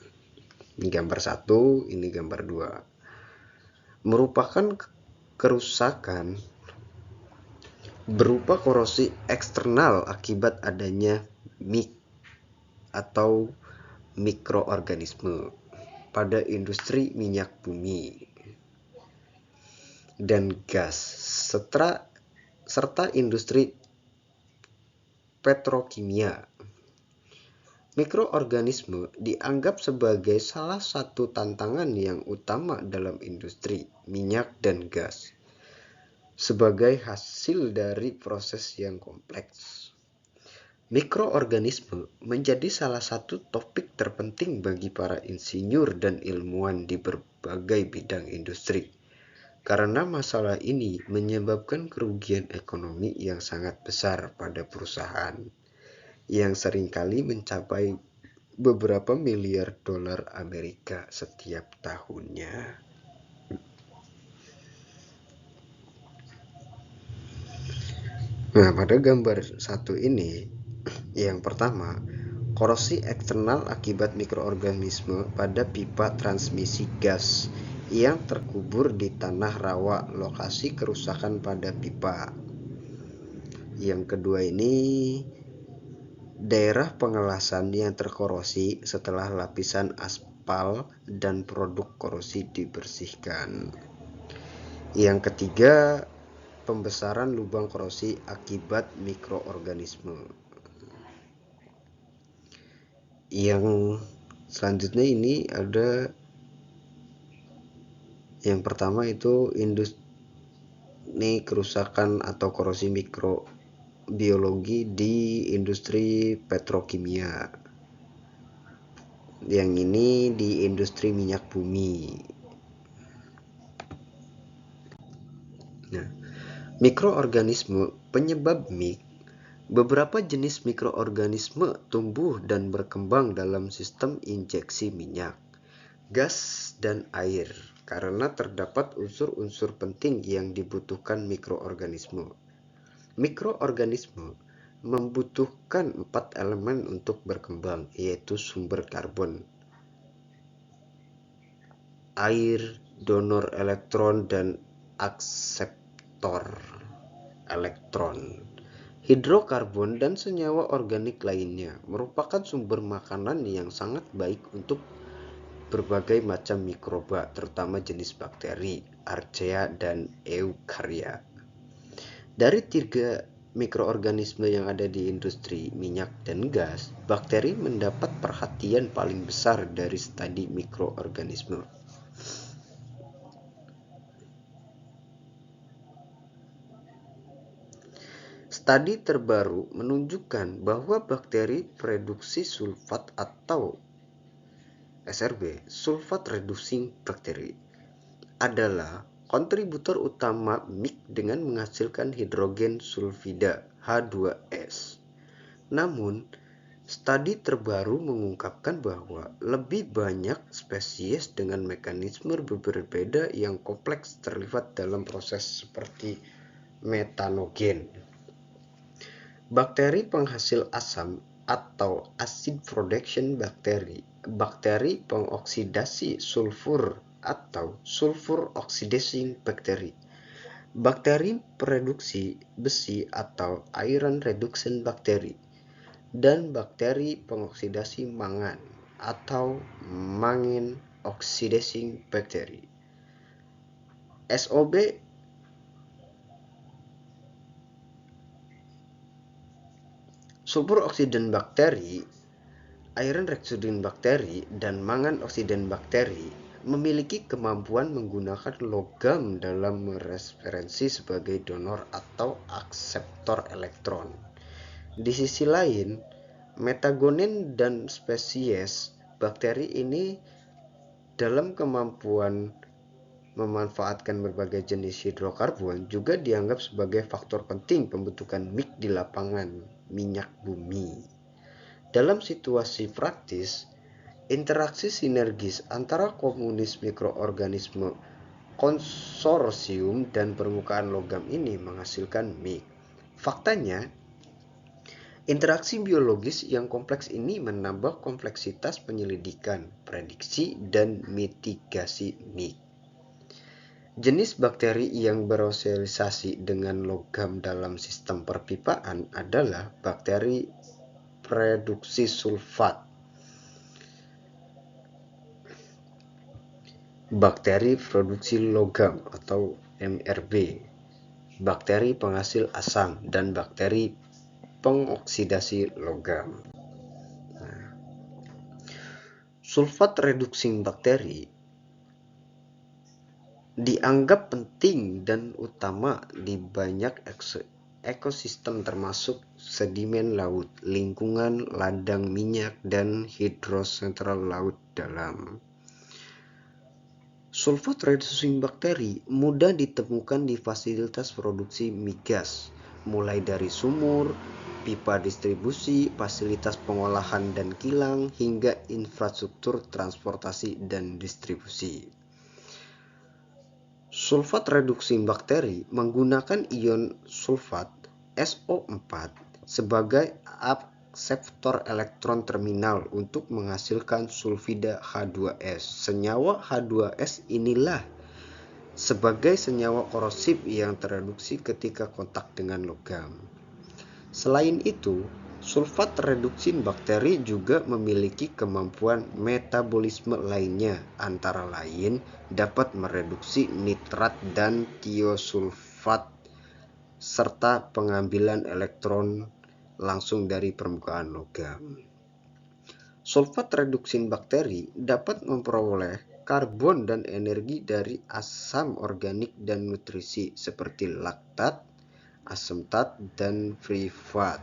Ini gambar 1, ini gambar 2. Merupakan kerusakan berupa korosi eksternal akibat adanya atau mikroorganisme pada industri minyak bumi dan gas serta industri petrokimia. Mikroorganisme dianggap sebagai salah satu tantangan yang utama dalam industri minyak dan gas sebagai hasil dari proses yang kompleks. Mikroorganisme menjadi salah satu topik terpenting bagi para insinyur dan ilmuwan di berbagai bidang industri, karena masalah ini menyebabkan kerugian ekonomi yang sangat besar pada perusahaan, yang seringkali mencapai beberapa miliar dolar Amerika setiap tahunnya. Nah, pada gambar 1 ini, yang pertama, korosi eksternal akibat mikroorganisme pada pipa transmisi gas yang terkubur di tanah rawa lokasi kerusakan pada pipa. Yang kedua ini, daerah pengelasan yang terkorosi setelah lapisan aspal dan produk korosi dibersihkan. Yang ketiga, pembesaran lubang korosi akibat mikroorganisme. Yang selanjutnya ini ada yang pertama itu ini kerusakan atau korosi mikrobiologi di industri petrokimia. Yang ini di industri minyak bumi. Nah, mikroorganisme penyebab beberapa jenis mikroorganisme tumbuh dan berkembang dalam sistem injeksi minyak, gas, dan air karena terdapat unsur-unsur penting yang dibutuhkan mikroorganisme. Mikroorganisme membutuhkan 4 elemen untuk berkembang, yaitu sumber karbon, air, donor elektron, dan akseptor elektron. Hidrokarbon dan senyawa organik lainnya merupakan sumber makanan yang sangat baik untuk berbagai macam mikroba, terutama jenis bakteri, archaea, dan eukarya. Dari 3 mikroorganisme yang ada di industri minyak dan gas, bakteri mendapat perhatian paling besar dari studi mikroorganisme. Studi terbaru menunjukkan bahwa bakteri produksi sulfat atau SRB, sulfat reducing bacteria, adalah kontributor utama MIC dengan menghasilkan hidrogen sulfida H2S. Namun, studi terbaru mengungkapkan bahwa lebih banyak spesies dengan mekanisme berbeda yang kompleks terlibat dalam proses seperti metanogen. Bakteri penghasil asam atau acid production bakteri pengoksidasi sulfur atau sulfur oxidizing bacteria, bakteri produksi besi atau iron reduction bacteria, dan bakteri pengoksidasi mangan. atau mangin oxidizing bacteria. SOB sulfur oksidan bakteri, iron reducing bakteri, dan mangan oksidan bakteri memiliki kemampuan menggunakan logam dalam referensi sebagai donor atau akseptor elektron. Di sisi lain, metagonin dan spesies bakteri ini dalam kemampuan memanfaatkan berbagai jenis hidrokarbon juga dianggap sebagai faktor penting pembentukan MIC di lapangan minyak bumi. Dalam situasi praktis, interaksi sinergis antara komunitas mikroorganisme konsorsium dan permukaan logam ini menghasilkan MIC. Faktanya, interaksi biologis yang kompleks ini menambah kompleksitas penyelidikan, prediksi, dan mitigasi MIC. Jenis bakteri yang bersosialisasi dengan logam dalam sistem perpipaan adalah bakteri produksi sulfat, bakteri produksi logam atau MRB, bakteri penghasil asam, dan bakteri pengoksidasi logam. Sulfat reducing bakteri dianggap penting dan utama di banyak ekosistem termasuk sedimen laut, lingkungan ladang minyak, dan hidrosentral laut dalam. Sulfat reducing bakteri mudah ditemukan di fasilitas produksi migas, mulai dari sumur, pipa distribusi, fasilitas pengolahan dan kilang, hingga infrastruktur transportasi dan distribusi. Sulfat reducing bakteri menggunakan ion sulfat SO4 sebagai akseptor elektron terminal untuk menghasilkan sulfida H2S. Senyawa H2S inilah sebagai senyawa korosif yang tereduksi ketika kontak dengan logam. Selain itu, sulfat reducing bakteri juga memiliki kemampuan metabolisme lainnya, antara lain dapat mereduksi nitrat dan tiosulfat serta pengambilan elektron langsung dari permukaan logam. Sulfat reducing bakteri dapat memperoleh karbon dan energi dari asam organik dan nutrisi seperti laktat, asetat, dan free fat.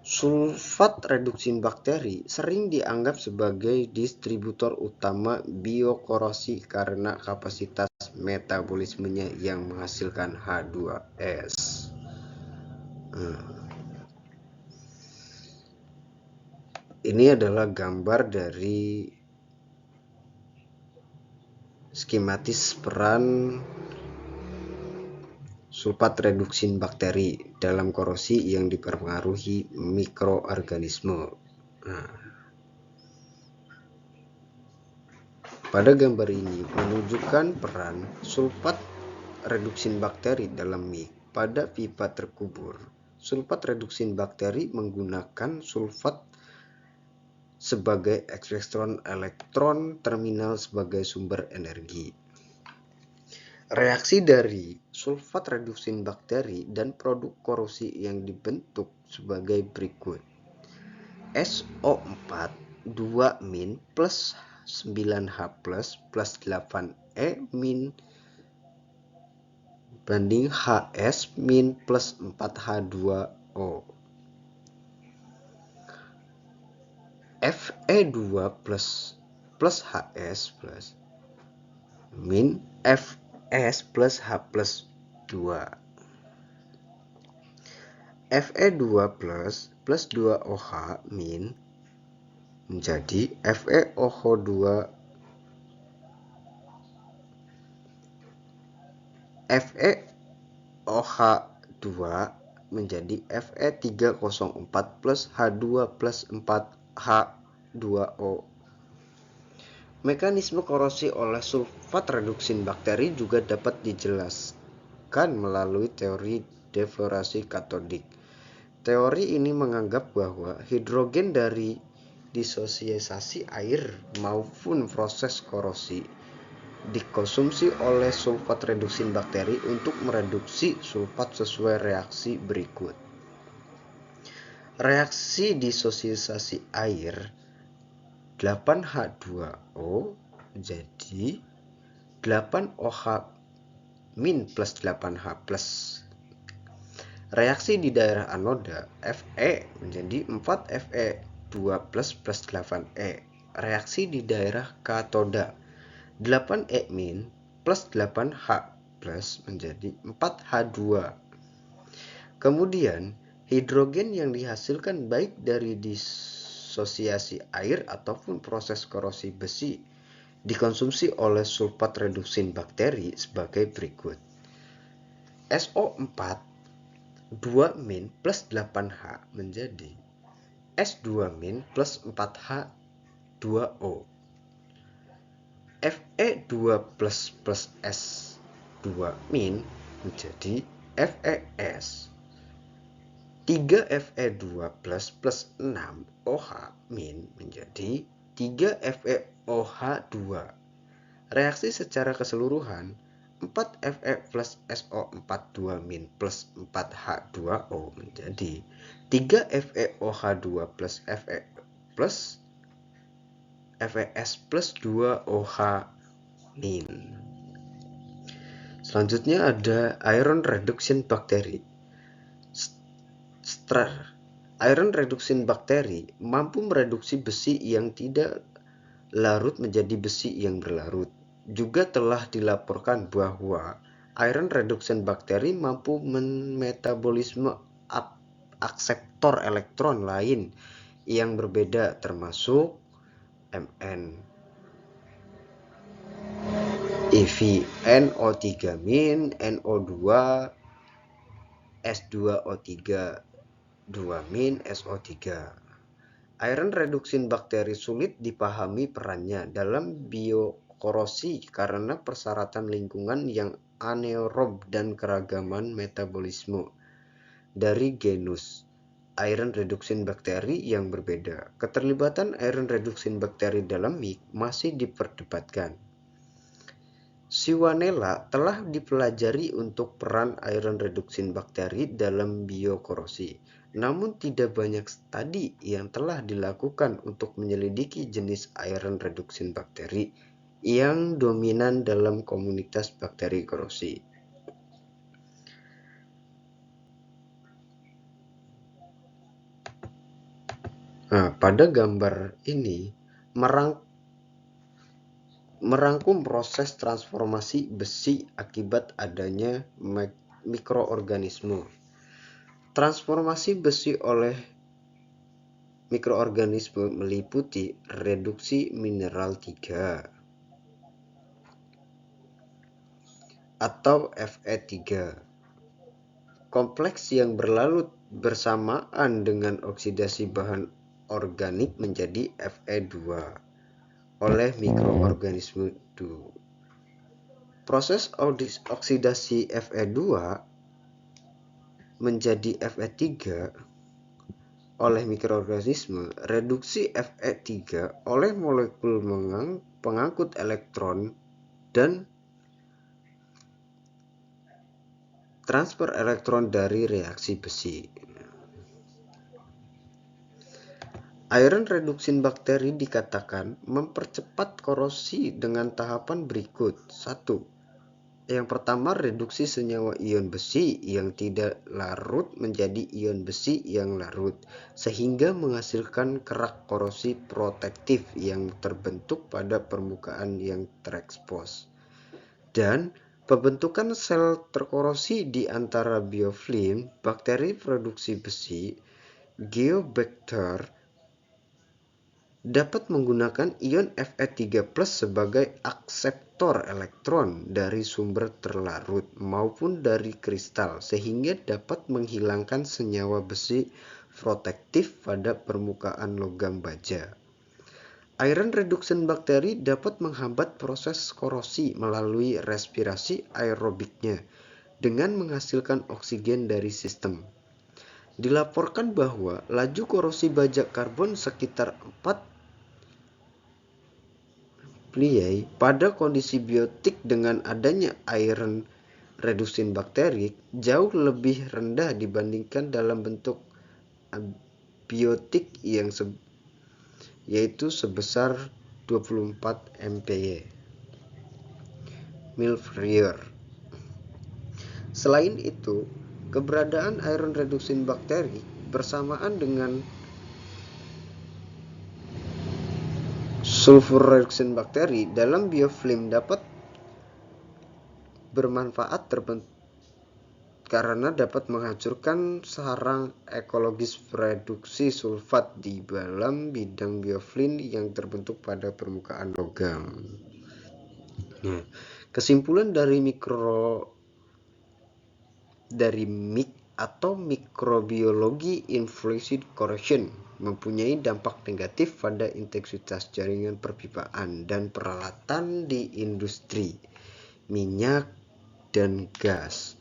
Sulfat reducing bakteri sering dianggap sebagai distributor utama biokorosi karena kapasitas metabolismenya yang menghasilkan H2S. Ini adalah gambar dari skematis peran sulfat reducing bakteri dalam korosi yang dipengaruhi mikroorganisme. Pada gambar ini menunjukkan peran sulfat reducing bakteri dalam MIC pada pipa terkubur. Sulfat reducing bakteri menggunakan sulfat sebagai akseptor elektron terminal sebagai sumber energi. Reaksi dari sulfat reducing bakteri dan produk korosi yang dibentuk sebagai berikut. SO4 2- plus 9H plus 8E- banding HS- plus 4H2O. Fe2 plus HS plus min Fs plus H plus 2. Fe2 plus 2OH min menjadi FeOH2 FeOH2 menjadi Fe304 plus H2 plus 4H2O. Mekanisme korosi oleh sulfat reducing bakteri juga dapat dijelaskan melalui teori deflorasi katodik. Teori ini menganggap bahwa hidrogen dari disosiasi air maupun proses korosi dikonsumsi oleh sulfat reduksin bakteri untuk mereduksi sulfat sesuai reaksi berikut. Reaksi disosiasi air 8H2O jadi 8OH- plus 8H+. Reaksi di daerah anoda Fe menjadi 4Fe2 plus 8E. Reaksi di daerah katoda 8E- plus 8H plus menjadi 4H2. Kemudian hidrogen yang dihasilkan baik dari disosiasi air ataupun proses korosi besi dikonsumsi oleh sulfat reduksin bakteri sebagai berikut. SO4 2- plus 8H menjadi S2- plus 4H2O. Fe2 plus S2- menjadi FeS. 3Fe2 plus 6OH- menjadi 3FeOH2. Reaksi secara keseluruhan 4Fe plus SO4 2- plus 4H2O menjadi 3FeOH2 plus Fe plus FeS plus 2OH-. Selanjutnya ada iron reduction bakteri. Iron reduction bakteri mampu mereduksi besi yang tidak larut menjadi besi yang berlarut. Juga telah dilaporkan bahwa iron reduction bakteri mampu memetabolisme akseptor elektron lain yang berbeda termasuk Mn, Ev, NO3-, NO2, S2O3, 2- SO3. Iron reduction bakteri sulit dipahami perannya dalam biokorosi karena persyaratan lingkungan yang anaerob dan keragaman metabolisme dari genus iron reduction bakteri yang berbeda. Keterlibatan iron reduction bakteri dalam MIC masih diperdebatkan. Siwanella telah dipelajari untuk peran iron reduction bakteri dalam biokorosi. Namun tidak banyak studi yang telah dilakukan untuk menyelidiki jenis iron reduction bakteri yang dominan dalam komunitas bakteri korosi. Nah, pada gambar ini merangkum proses transformasi besi akibat adanya mikroorganisme. Transformasi besi oleh mikroorganisme meliputi reduksi mineral 3 atau Fe3, kompleks yang berlarut bersamaan dengan oksidasi bahan organik menjadi Fe2 oleh mikroorganisme 2. Proses oksidasi Fe2 menjadi Fe3 oleh mikroorganisme, reduksi Fe3 oleh molekul pengangkut elektron dan transfer elektron dari reaksi besi. Iron reduction bakteri dikatakan mempercepat korosi dengan tahapan berikut. 1. Yang pertama, reduksi senyawa ion besi yang tidak larut menjadi ion besi yang larut, sehingga menghasilkan kerak korosi protektif yang terbentuk pada permukaan yang terekspos. Dan pembentukan sel terkorosi di antara biofilm bakteri produksi besi, Geobacter, dapat menggunakan ion Fe3+ sebagai akseptor elektron dari sumber terlarut maupun dari kristal sehingga dapat menghilangkan senyawa besi protektif pada permukaan logam baja. Iron reduction bakteri dapat menghambat proses korosi melalui respirasi aerobiknya dengan menghasilkan oksigen dari sistem. Dilaporkan bahwa laju korosi baja karbon sekitar 4 pli pada kondisi biotik dengan adanya iron reducing bakteri jauh lebih rendah dibandingkan dalam bentuk abiotik yaitu sebesar 24 mpy mil/year. Selain itu, keberadaan iron reducing bakteri bersamaan dengan sulfur reduction bakteri dalam biofilm dapat bermanfaat karena dapat menghancurkan sarang ekologis reduksi sulfat di dalam bidang biofilm yang terbentuk pada permukaan logam. Nah, kesimpulan dari mikrobiologi influenced corrosion mempunyai dampak negatif pada integritas jaringan perpipaan dan peralatan di industri minyak dan gas.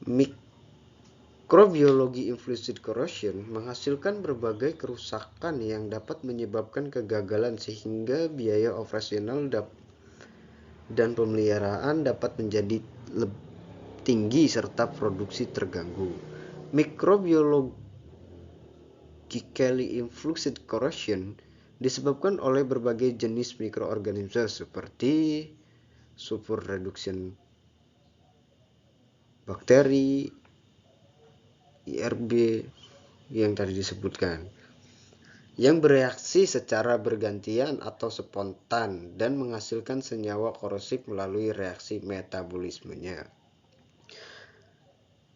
Mikrobiologi influenced corrosion menghasilkan berbagai kerusakan yang dapat menyebabkan kegagalan sehingga biaya operasional dan pemeliharaan dapat menjadi lebih tinggi serta produksi terganggu. Microbiologically influenced corrosion disebabkan oleh berbagai jenis mikroorganisme seperti sulfur reduction bakteri, IRB yang tadi disebutkan, yang bereaksi secara bergantian atau spontan dan menghasilkan senyawa korosif melalui reaksi metabolismenya.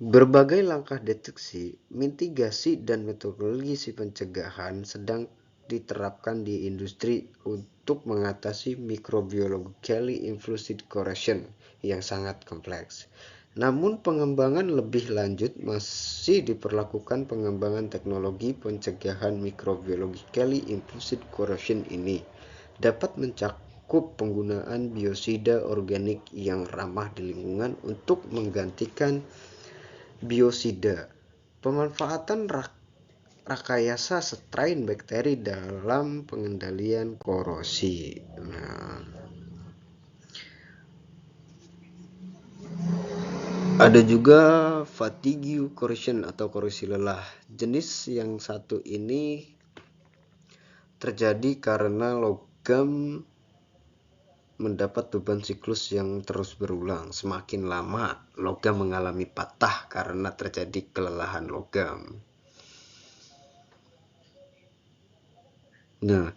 Berbagai langkah deteksi, mitigasi, dan metodologi pencegahan sedang diterapkan di industri untuk mengatasi microbiologically influenced corrosion yang sangat kompleks. Namun pengembangan lebih lanjut masih diperlukan. Pengembangan teknologi pencegahan microbiologically influenced corrosion ini dapat mencakup penggunaan biosida organik yang ramah di lingkungan untuk menggantikan biosida, pemanfaatan rekayasa strain bakteri dalam pengendalian korosi. Ada juga fatigue corrosion atau korosi lelah. Jenis yang satu ini terjadi karena logam mendapat beban siklus yang terus berulang. Semakin lama, logam mengalami patah karena terjadi kelelahan logam. Nah,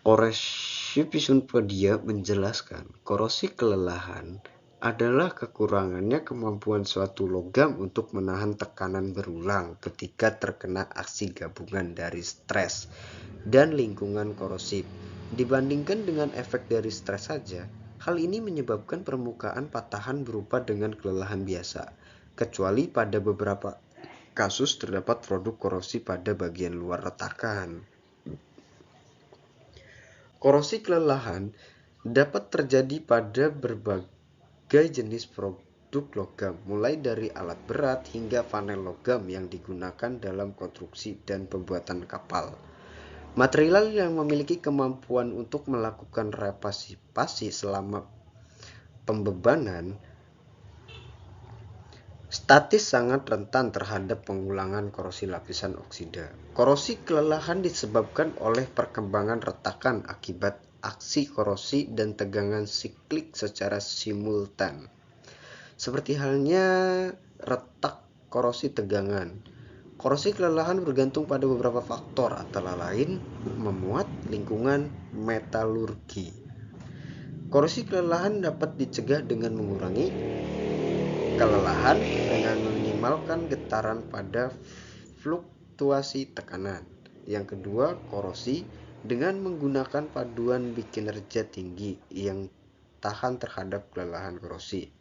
Oresipisunpedia menjelaskan, korosi kelelahan adalah kekurangannya kemampuan suatu logam untuk menahan tekanan berulang ketika terkena aksi gabungan dari stres dan lingkungan korosif. Dibandingkan dengan efek dari stres saja, hal ini menyebabkan permukaan patahan berupa dengan kelelahan biasa, kecuali pada beberapa kasus terdapat produk korosi pada bagian luar retakan. Korosi kelelahan dapat terjadi pada berbagai jenis produk logam, mulai dari alat berat hingga panel logam yang digunakan dalam konstruksi dan pembuatan kapal. Material yang memiliki kemampuan untuk melakukan repasipasi selama pembebanan statis sangat rentan terhadap pengulangan korosi lapisan oksida. Korosi kelelahan disebabkan oleh perkembangan retakan akibat aksi korosi dan tegangan siklik secara simultan. Seperti halnya retak korosi tegangan. Korosi kelelahan bergantung pada beberapa faktor, antara lain memuat, lingkungan, metalurgi. Korosi kelelahan dapat dicegah dengan mengurangi kelelahan dengan meminimalkan getaran pada fluktuasi tekanan. Yang kedua, korosi dengan menggunakan paduan kinerja tinggi yang tahan terhadap kelelahan korosi.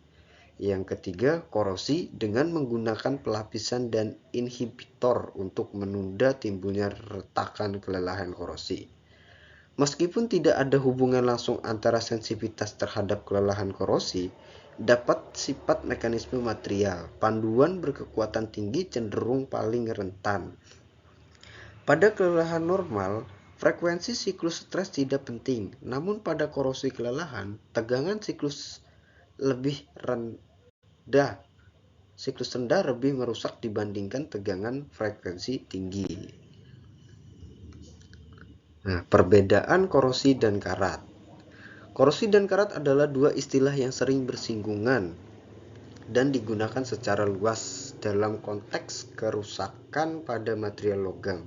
Yang ketiga, korosi dengan menggunakan pelapisan dan inhibitor untuk menunda timbulnya retakan kelelahan korosi. Meskipun tidak ada hubungan langsung antara sensitivitas terhadap kelelahan korosi, dapat sifat mekanisme material. Panduan berkekuatan tinggi cenderung paling rentan. Pada kelelahan normal, frekuensi siklus stres tidak penting, namun pada korosi kelelahan, tegangan siklus rendah lebih merusak dibandingkan tegangan frekuensi tinggi. Nah, perbedaan korosi dan karat. Korosi dan karat adalah dua istilah yang sering bersinggungan dan digunakan secara luas dalam konteks kerusakan pada material logam.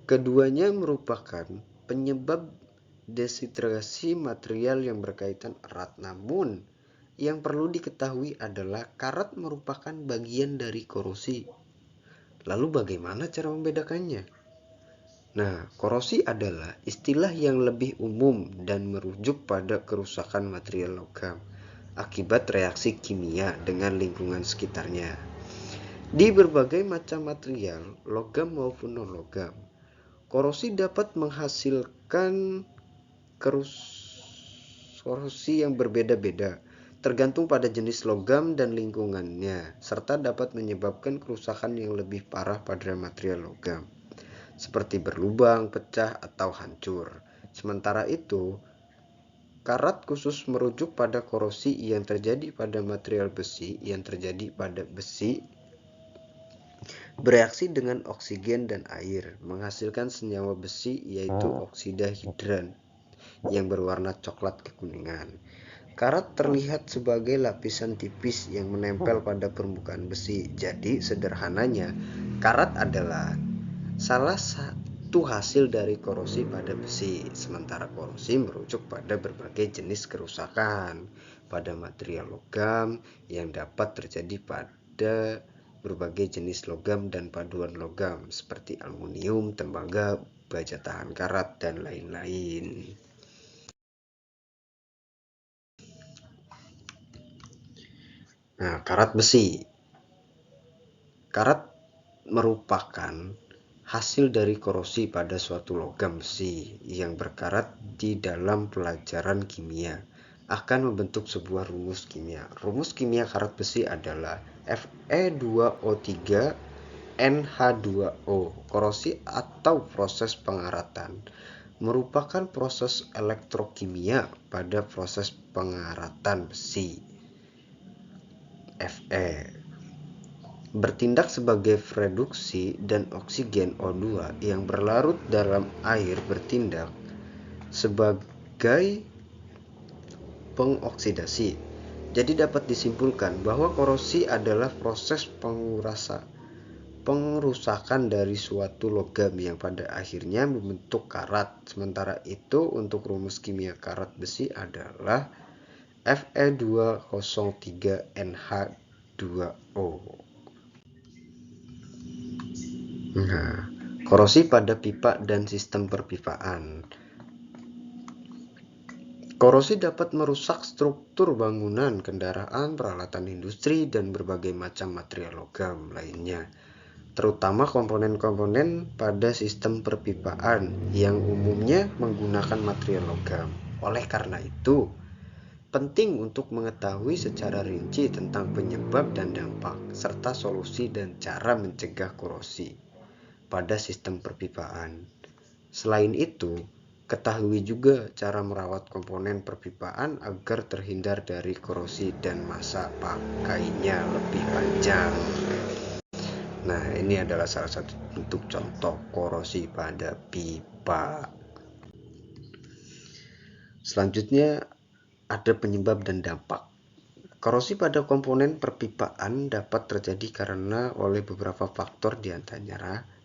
Keduanya merupakan penyebab dehidrasi material yang berkaitan erat. Namun, yang perlu diketahui adalah karat merupakan bagian dari korosi. Lalu bagaimana cara membedakannya? Nah, korosi adalah istilah yang lebih umum dan merujuk pada kerusakan material logam akibat reaksi kimia dengan lingkungan sekitarnya. Di berbagai macam material, logam maupun non-logam, korosi dapat menghasilkan korosi yang berbeda-beda, tergantung pada jenis logam dan lingkungannya, serta dapat menyebabkan kerusakan yang lebih parah pada material logam, seperti berlubang, pecah, atau hancur. Sementara itu, karat khusus merujuk pada korosi yang terjadi pada material besi bereaksi dengan oksigen dan air, menghasilkan senyawa besi yaitu oksida hidran yang berwarna coklat kekuningan. Karat terlihat sebagai lapisan tipis yang menempel pada permukaan besi. Jadi, sederhananya, karat adalah salah satu hasil dari korosi pada besi, sementara korosi merujuk pada berbagai jenis kerusakan pada material logam yang dapat terjadi pada berbagai jenis logam dan paduan logam seperti aluminium, tembaga, baja tahan karat, dan lain-lain. Nah, karat besi. Karat merupakan hasil dari korosi pada suatu logam besi yang berkarat di dalam pelajaran kimia akan membentuk sebuah rumus kimia. Rumus kimia karat besi adalah Fe2O3 NH2O. Korosi atau proses pengaratan merupakan proses elektrokimia pada proses pengaratan besi. Fe bertindak sebagai reduksi dan oksigen O2 yang berlarut dalam air bertindak sebagai pengoksidasi. Jadi dapat disimpulkan bahwa korosi adalah proses pengerusakan dari suatu logam yang pada akhirnya membentuk karat. Sementara itu untuk rumus kimia karat besi adalah Fe2O3NH2O. Nah, korosi pada pipa dan sistem perpipaan. Korosi dapat merusak struktur bangunan, kendaraan, peralatan industri, dan berbagai macam material logam lainnya, terutama komponen-komponen pada sistem perpipaan yang umumnya menggunakan material logam. Oleh karena itu, penting untuk mengetahui secara rinci tentang penyebab dan dampak, serta solusi dan cara mencegah korosi pada sistem perpipaan. Selain itu, ketahui juga cara merawat komponen perpipaan agar terhindar dari korosi dan masa pakainya lebih panjang. Nah, ini adalah salah satu bentuk contoh korosi pada pipa. Selanjutnya ada penyebab dan dampak. Korosi pada komponen perpipaan dapat terjadi karena oleh beberapa faktor, diantaranya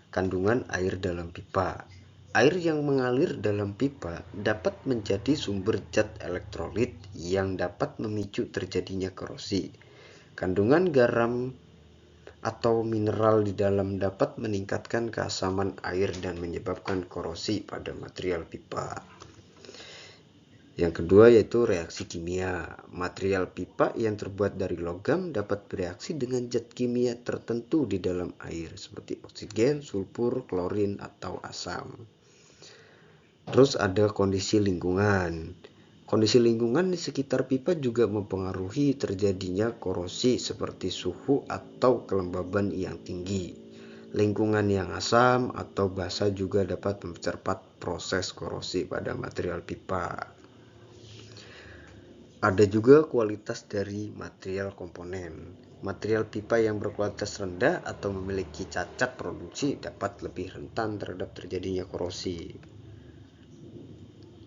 kandungan air dalam pipa. Air yang mengalir dalam pipa dapat menjadi sumber zat elektrolit yang dapat memicu terjadinya korosi. Kandungan garam atau mineral di dalam dapat meningkatkan keasaman air dan menyebabkan korosi pada material pipa. Yang kedua yaitu reaksi kimia. Material pipa yang terbuat dari logam dapat bereaksi dengan zat kimia tertentu di dalam air seperti oksigen, sulfur, klorin, atau asam. Terus ada kondisi lingkungan. Kondisi lingkungan di sekitar pipa juga mempengaruhi terjadinya korosi seperti suhu atau kelembaban yang tinggi. Lingkungan yang asam atau basah juga dapat mempercepat proses korosi pada material pipa. Ada juga kualitas dari material komponen. Material pipa yang berkualitas rendah atau memiliki cacat produksi dapat lebih rentan terhadap terjadinya korosi.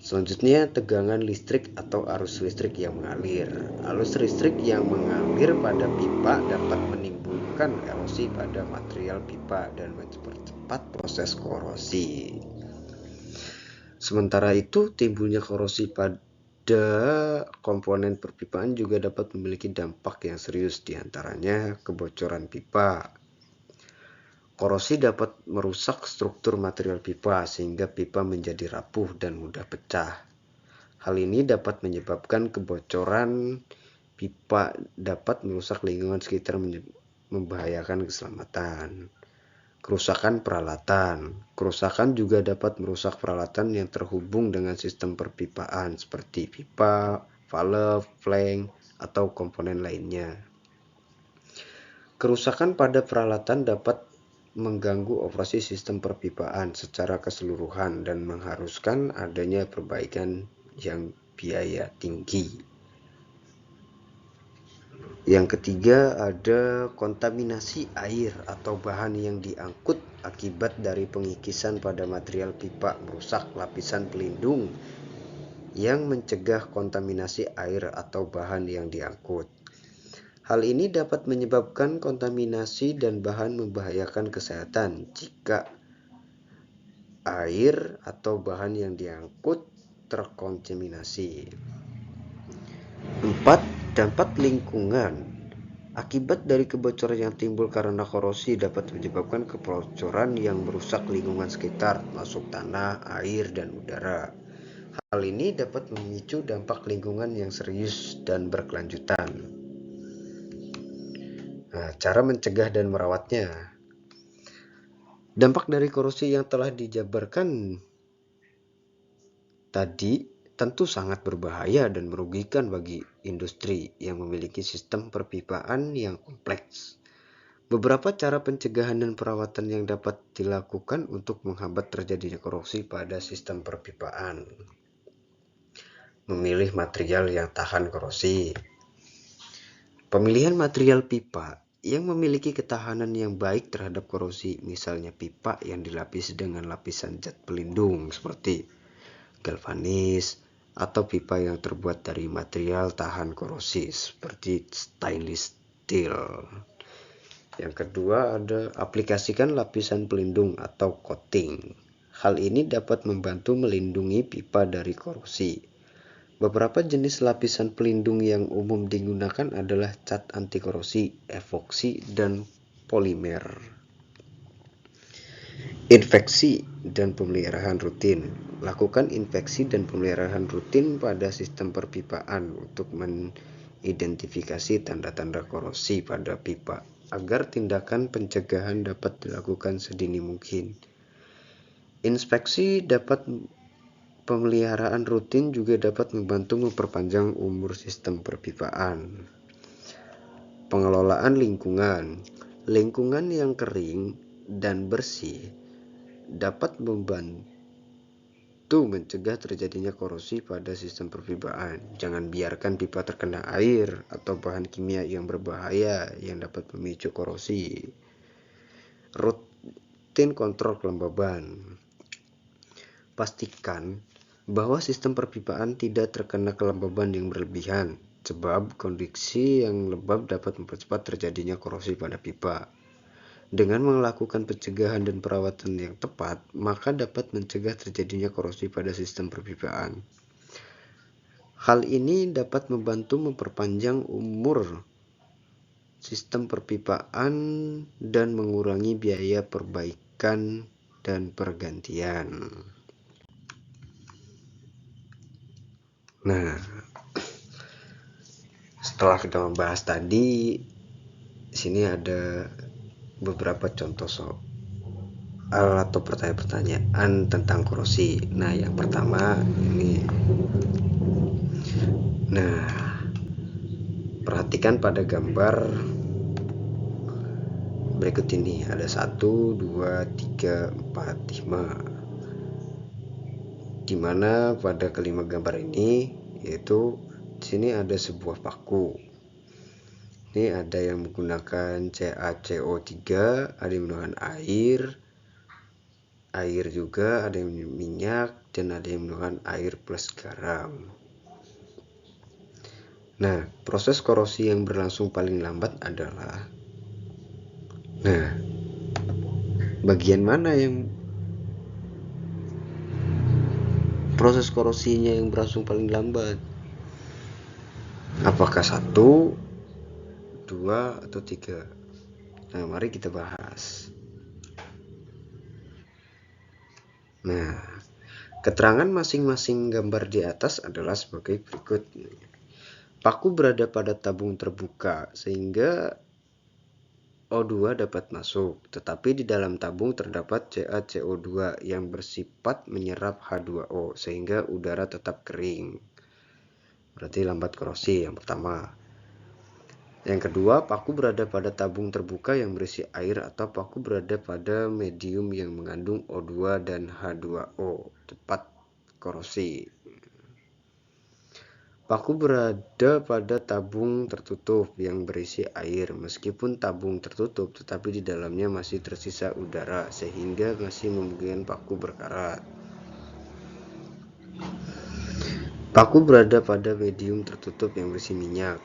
Selanjutnya, tegangan listrik atau arus listrik yang mengalir. Arus listrik yang mengalir pada pipa dapat menimbulkan erosi pada material pipa dan mempercepat proses korosi. Sementara itu, timbulnya korosi pada komponen perpipaan juga dapat memiliki dampak yang serius, diantaranya kebocoran pipa. Korosi dapat merusak struktur material pipa sehingga pipa menjadi rapuh dan mudah pecah. Hal ini dapat menyebabkan kebocoran pipa, dapat merusak lingkungan sekitar, membahayakan keselamatan. Kerusakan peralatan. Kerusakan juga dapat merusak peralatan yang terhubung dengan sistem perpipaan seperti pipa, valve, flange, atau komponen lainnya. Kerusakan pada peralatan dapat mengganggu operasi sistem perpipaan secara keseluruhan dan mengharuskan adanya perbaikan yang biaya tinggi. Yang ketiga, ada kontaminasi air atau bahan yang diangkut akibat dari pengikisan pada material pipa merusak lapisan pelindung yang mencegah kontaminasi air atau bahan yang diangkut. Hal ini dapat menyebabkan kontaminasi dan bahan membahayakan kesehatan jika air atau bahan yang diangkut terkontaminasi. 4. Dampak lingkungan. Akibat dari kebocoran yang timbul karena korosi dapat menyebabkan kebocoran yang merusak lingkungan sekitar, termasuk tanah, air, dan udara. Hal ini dapat memicu dampak lingkungan yang serius dan berkelanjutan. Nah, cara mencegah dan merawatnya. Dampak dari korosi yang telah dijabarkan tadi tentu sangat berbahaya dan merugikan bagi industri yang memiliki sistem perpipaan yang kompleks. Beberapa cara pencegahan dan perawatan yang dapat dilakukan untuk menghambat terjadinya korosi pada sistem perpipaan. Memilih material yang tahan korosi. Pemilihan material pipa yang memiliki ketahanan yang baik terhadap korosi, misalnya pipa yang dilapisi dengan lapisan zat pelindung seperti galvanis, atau pipa yang terbuat dari material tahan korosi seperti stainless steel. Yang kedua, ada aplikasikan lapisan pelindung atau coating. Hal ini dapat membantu melindungi pipa dari korosi. Beberapa jenis lapisan pelindung yang umum digunakan adalah cat anti korosi, epoksi, dan polimer. Infeksi dan pemeliharaan rutin. Lakukan inspeksi dan pemeliharaan rutin pada sistem perpipaan untuk mengidentifikasi tanda-tanda korosi pada pipa agar tindakan pencegahan dapat dilakukan sedini mungkin. Inspeksi dapat Pemeliharaan rutin juga dapat membantu memperpanjang umur sistem perpipaan. Pengelolaan lingkungan. Lingkungan yang kering dan bersih dapat membantu mencegah terjadinya korosi pada sistem perpipaan. Jangan biarkan pipa terkena air atau bahan kimia yang berbahaya yang dapat memicu korosi. Rutin kontrol kelembaban. Pastikan bahwa sistem perpipaan tidak terkena kelembaban yang berlebihan, sebab kondisi yang lembab dapat mempercepat terjadinya korosi pada pipa. Dengan melakukan pencegahan dan perawatan yang tepat, maka dapat mencegah terjadinya korosi pada sistem perpipaan. Hal ini dapat membantu memperpanjang umur sistem perpipaan dan mengurangi biaya perbaikan dan pergantian. Nah, setelah kita membahas tadi, sini ada beberapa contoh soal atau pertanyaan-pertanyaan tentang korosi. Nah, yang pertama ini, Nah, perhatikan pada gambar berikut ini. Ada 1, 2, 3, 4, 5. Dimana pada kelima gambar ini, yaitu di sini ada sebuah paku. Ini ada yang menggunakan CaCO3, ada yang menggunakan air juga, ada yang minyak, dan ada yang menggunakan air plus garam. Nah, proses korosi yang berlangsung paling lambat adalah, bagian mana yang proses korosinya yang berlangsung paling lambat? Apakah 1, 2, atau 3? Nah, mari kita bahas. Nah, keterangan masing-masing gambar di atas adalah sebagai berikut. Paku berada pada tabung terbuka sehingga O2 dapat masuk, tetapi di dalam tabung terdapat CaCO2 yang bersifat menyerap H2O sehingga udara tetap kering. Berarti lambat korosi yang pertama. Yang kedua, paku berada pada tabung terbuka yang berisi air atau paku berada pada medium yang mengandung O2 dan H2O, cepat korosi. Paku berada pada tabung tertutup yang berisi air. Meskipun tabung tertutup, tetapi di dalamnya masih tersisa udara, sehingga masih memungkinkan paku berkarat. Paku berada pada medium tertutup yang berisi minyak.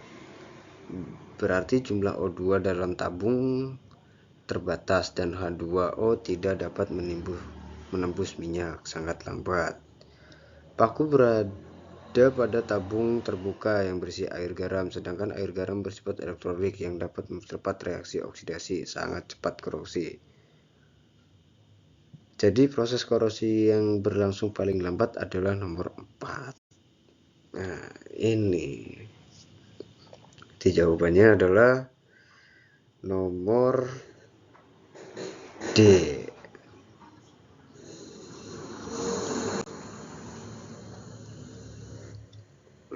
Berarti jumlah O2 dalam tabung terbatas dan H2O tidak dapat menembus minyak, sangat lambat. Paku berada pada tabung terbuka yang berisi air garam, sedangkan air garam bersifat elektrolit yang dapat mempercepat reaksi oksidasi, sangat cepat korosi. Jadi proses korosi yang berlangsung paling lambat adalah nomor 4. Nah, ini. Jadi jawabannya adalah nomor D.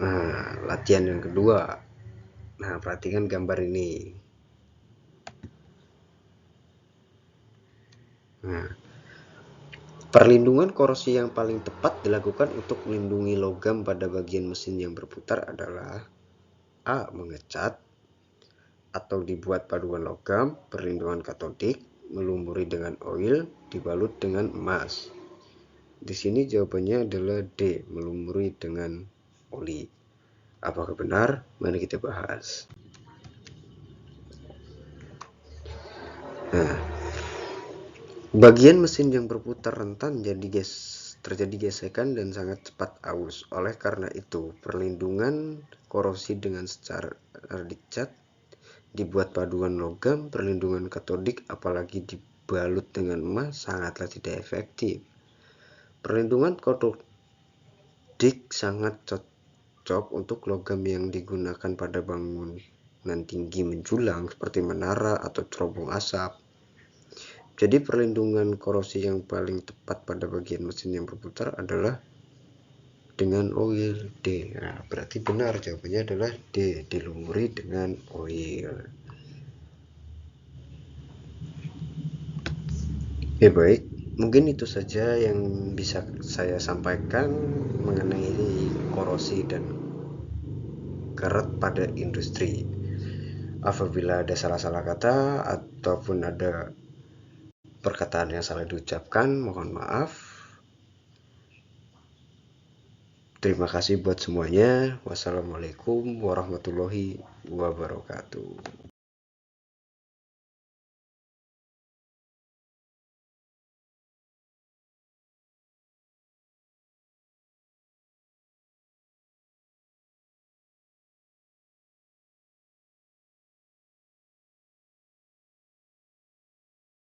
Nah, latihan yang kedua. Nah, perhatikan gambar ini. Nah, perlindungan korosi yang paling tepat dilakukan untuk melindungi logam pada bagian mesin yang berputar adalah A. Mengecat atau dibuat paduan logam, perlindungan katodik, melumuri dengan oil, dibalut dengan emas. Di sini jawabannya adalah D. Melumuri dengan oli. Apakah benar? Mari kita bahas. Nah, bagian mesin yang berputar rentan terjadi gesekan dan sangat cepat aus. Oleh karena itu, perlindungan korosi dengan secara dicat, dibuat paduan logam, perlindungan katodik, apalagi dibalut dengan emas, sangatlah tidak efektif. Perlindungan katodik sangat cocok untuk logam yang digunakan pada bangunan tinggi menjulang seperti menara atau cerobong asap. Jadi perlindungan korosi yang paling tepat pada bagian mesin yang berputar adalah dengan oil, D. Nah, berarti benar jawabannya adalah D. Dilumuri dengan oil. Ya baik, mungkin itu saja yang bisa saya sampaikan mengenai korosi dan karat pada industri. Apabila ada salah-salah kata ataupun ada perkataan yang salah diucapkan, mohon maaf. Terima kasih buat semuanya. Wassalamualaikum warahmatullahi wabarakatuh.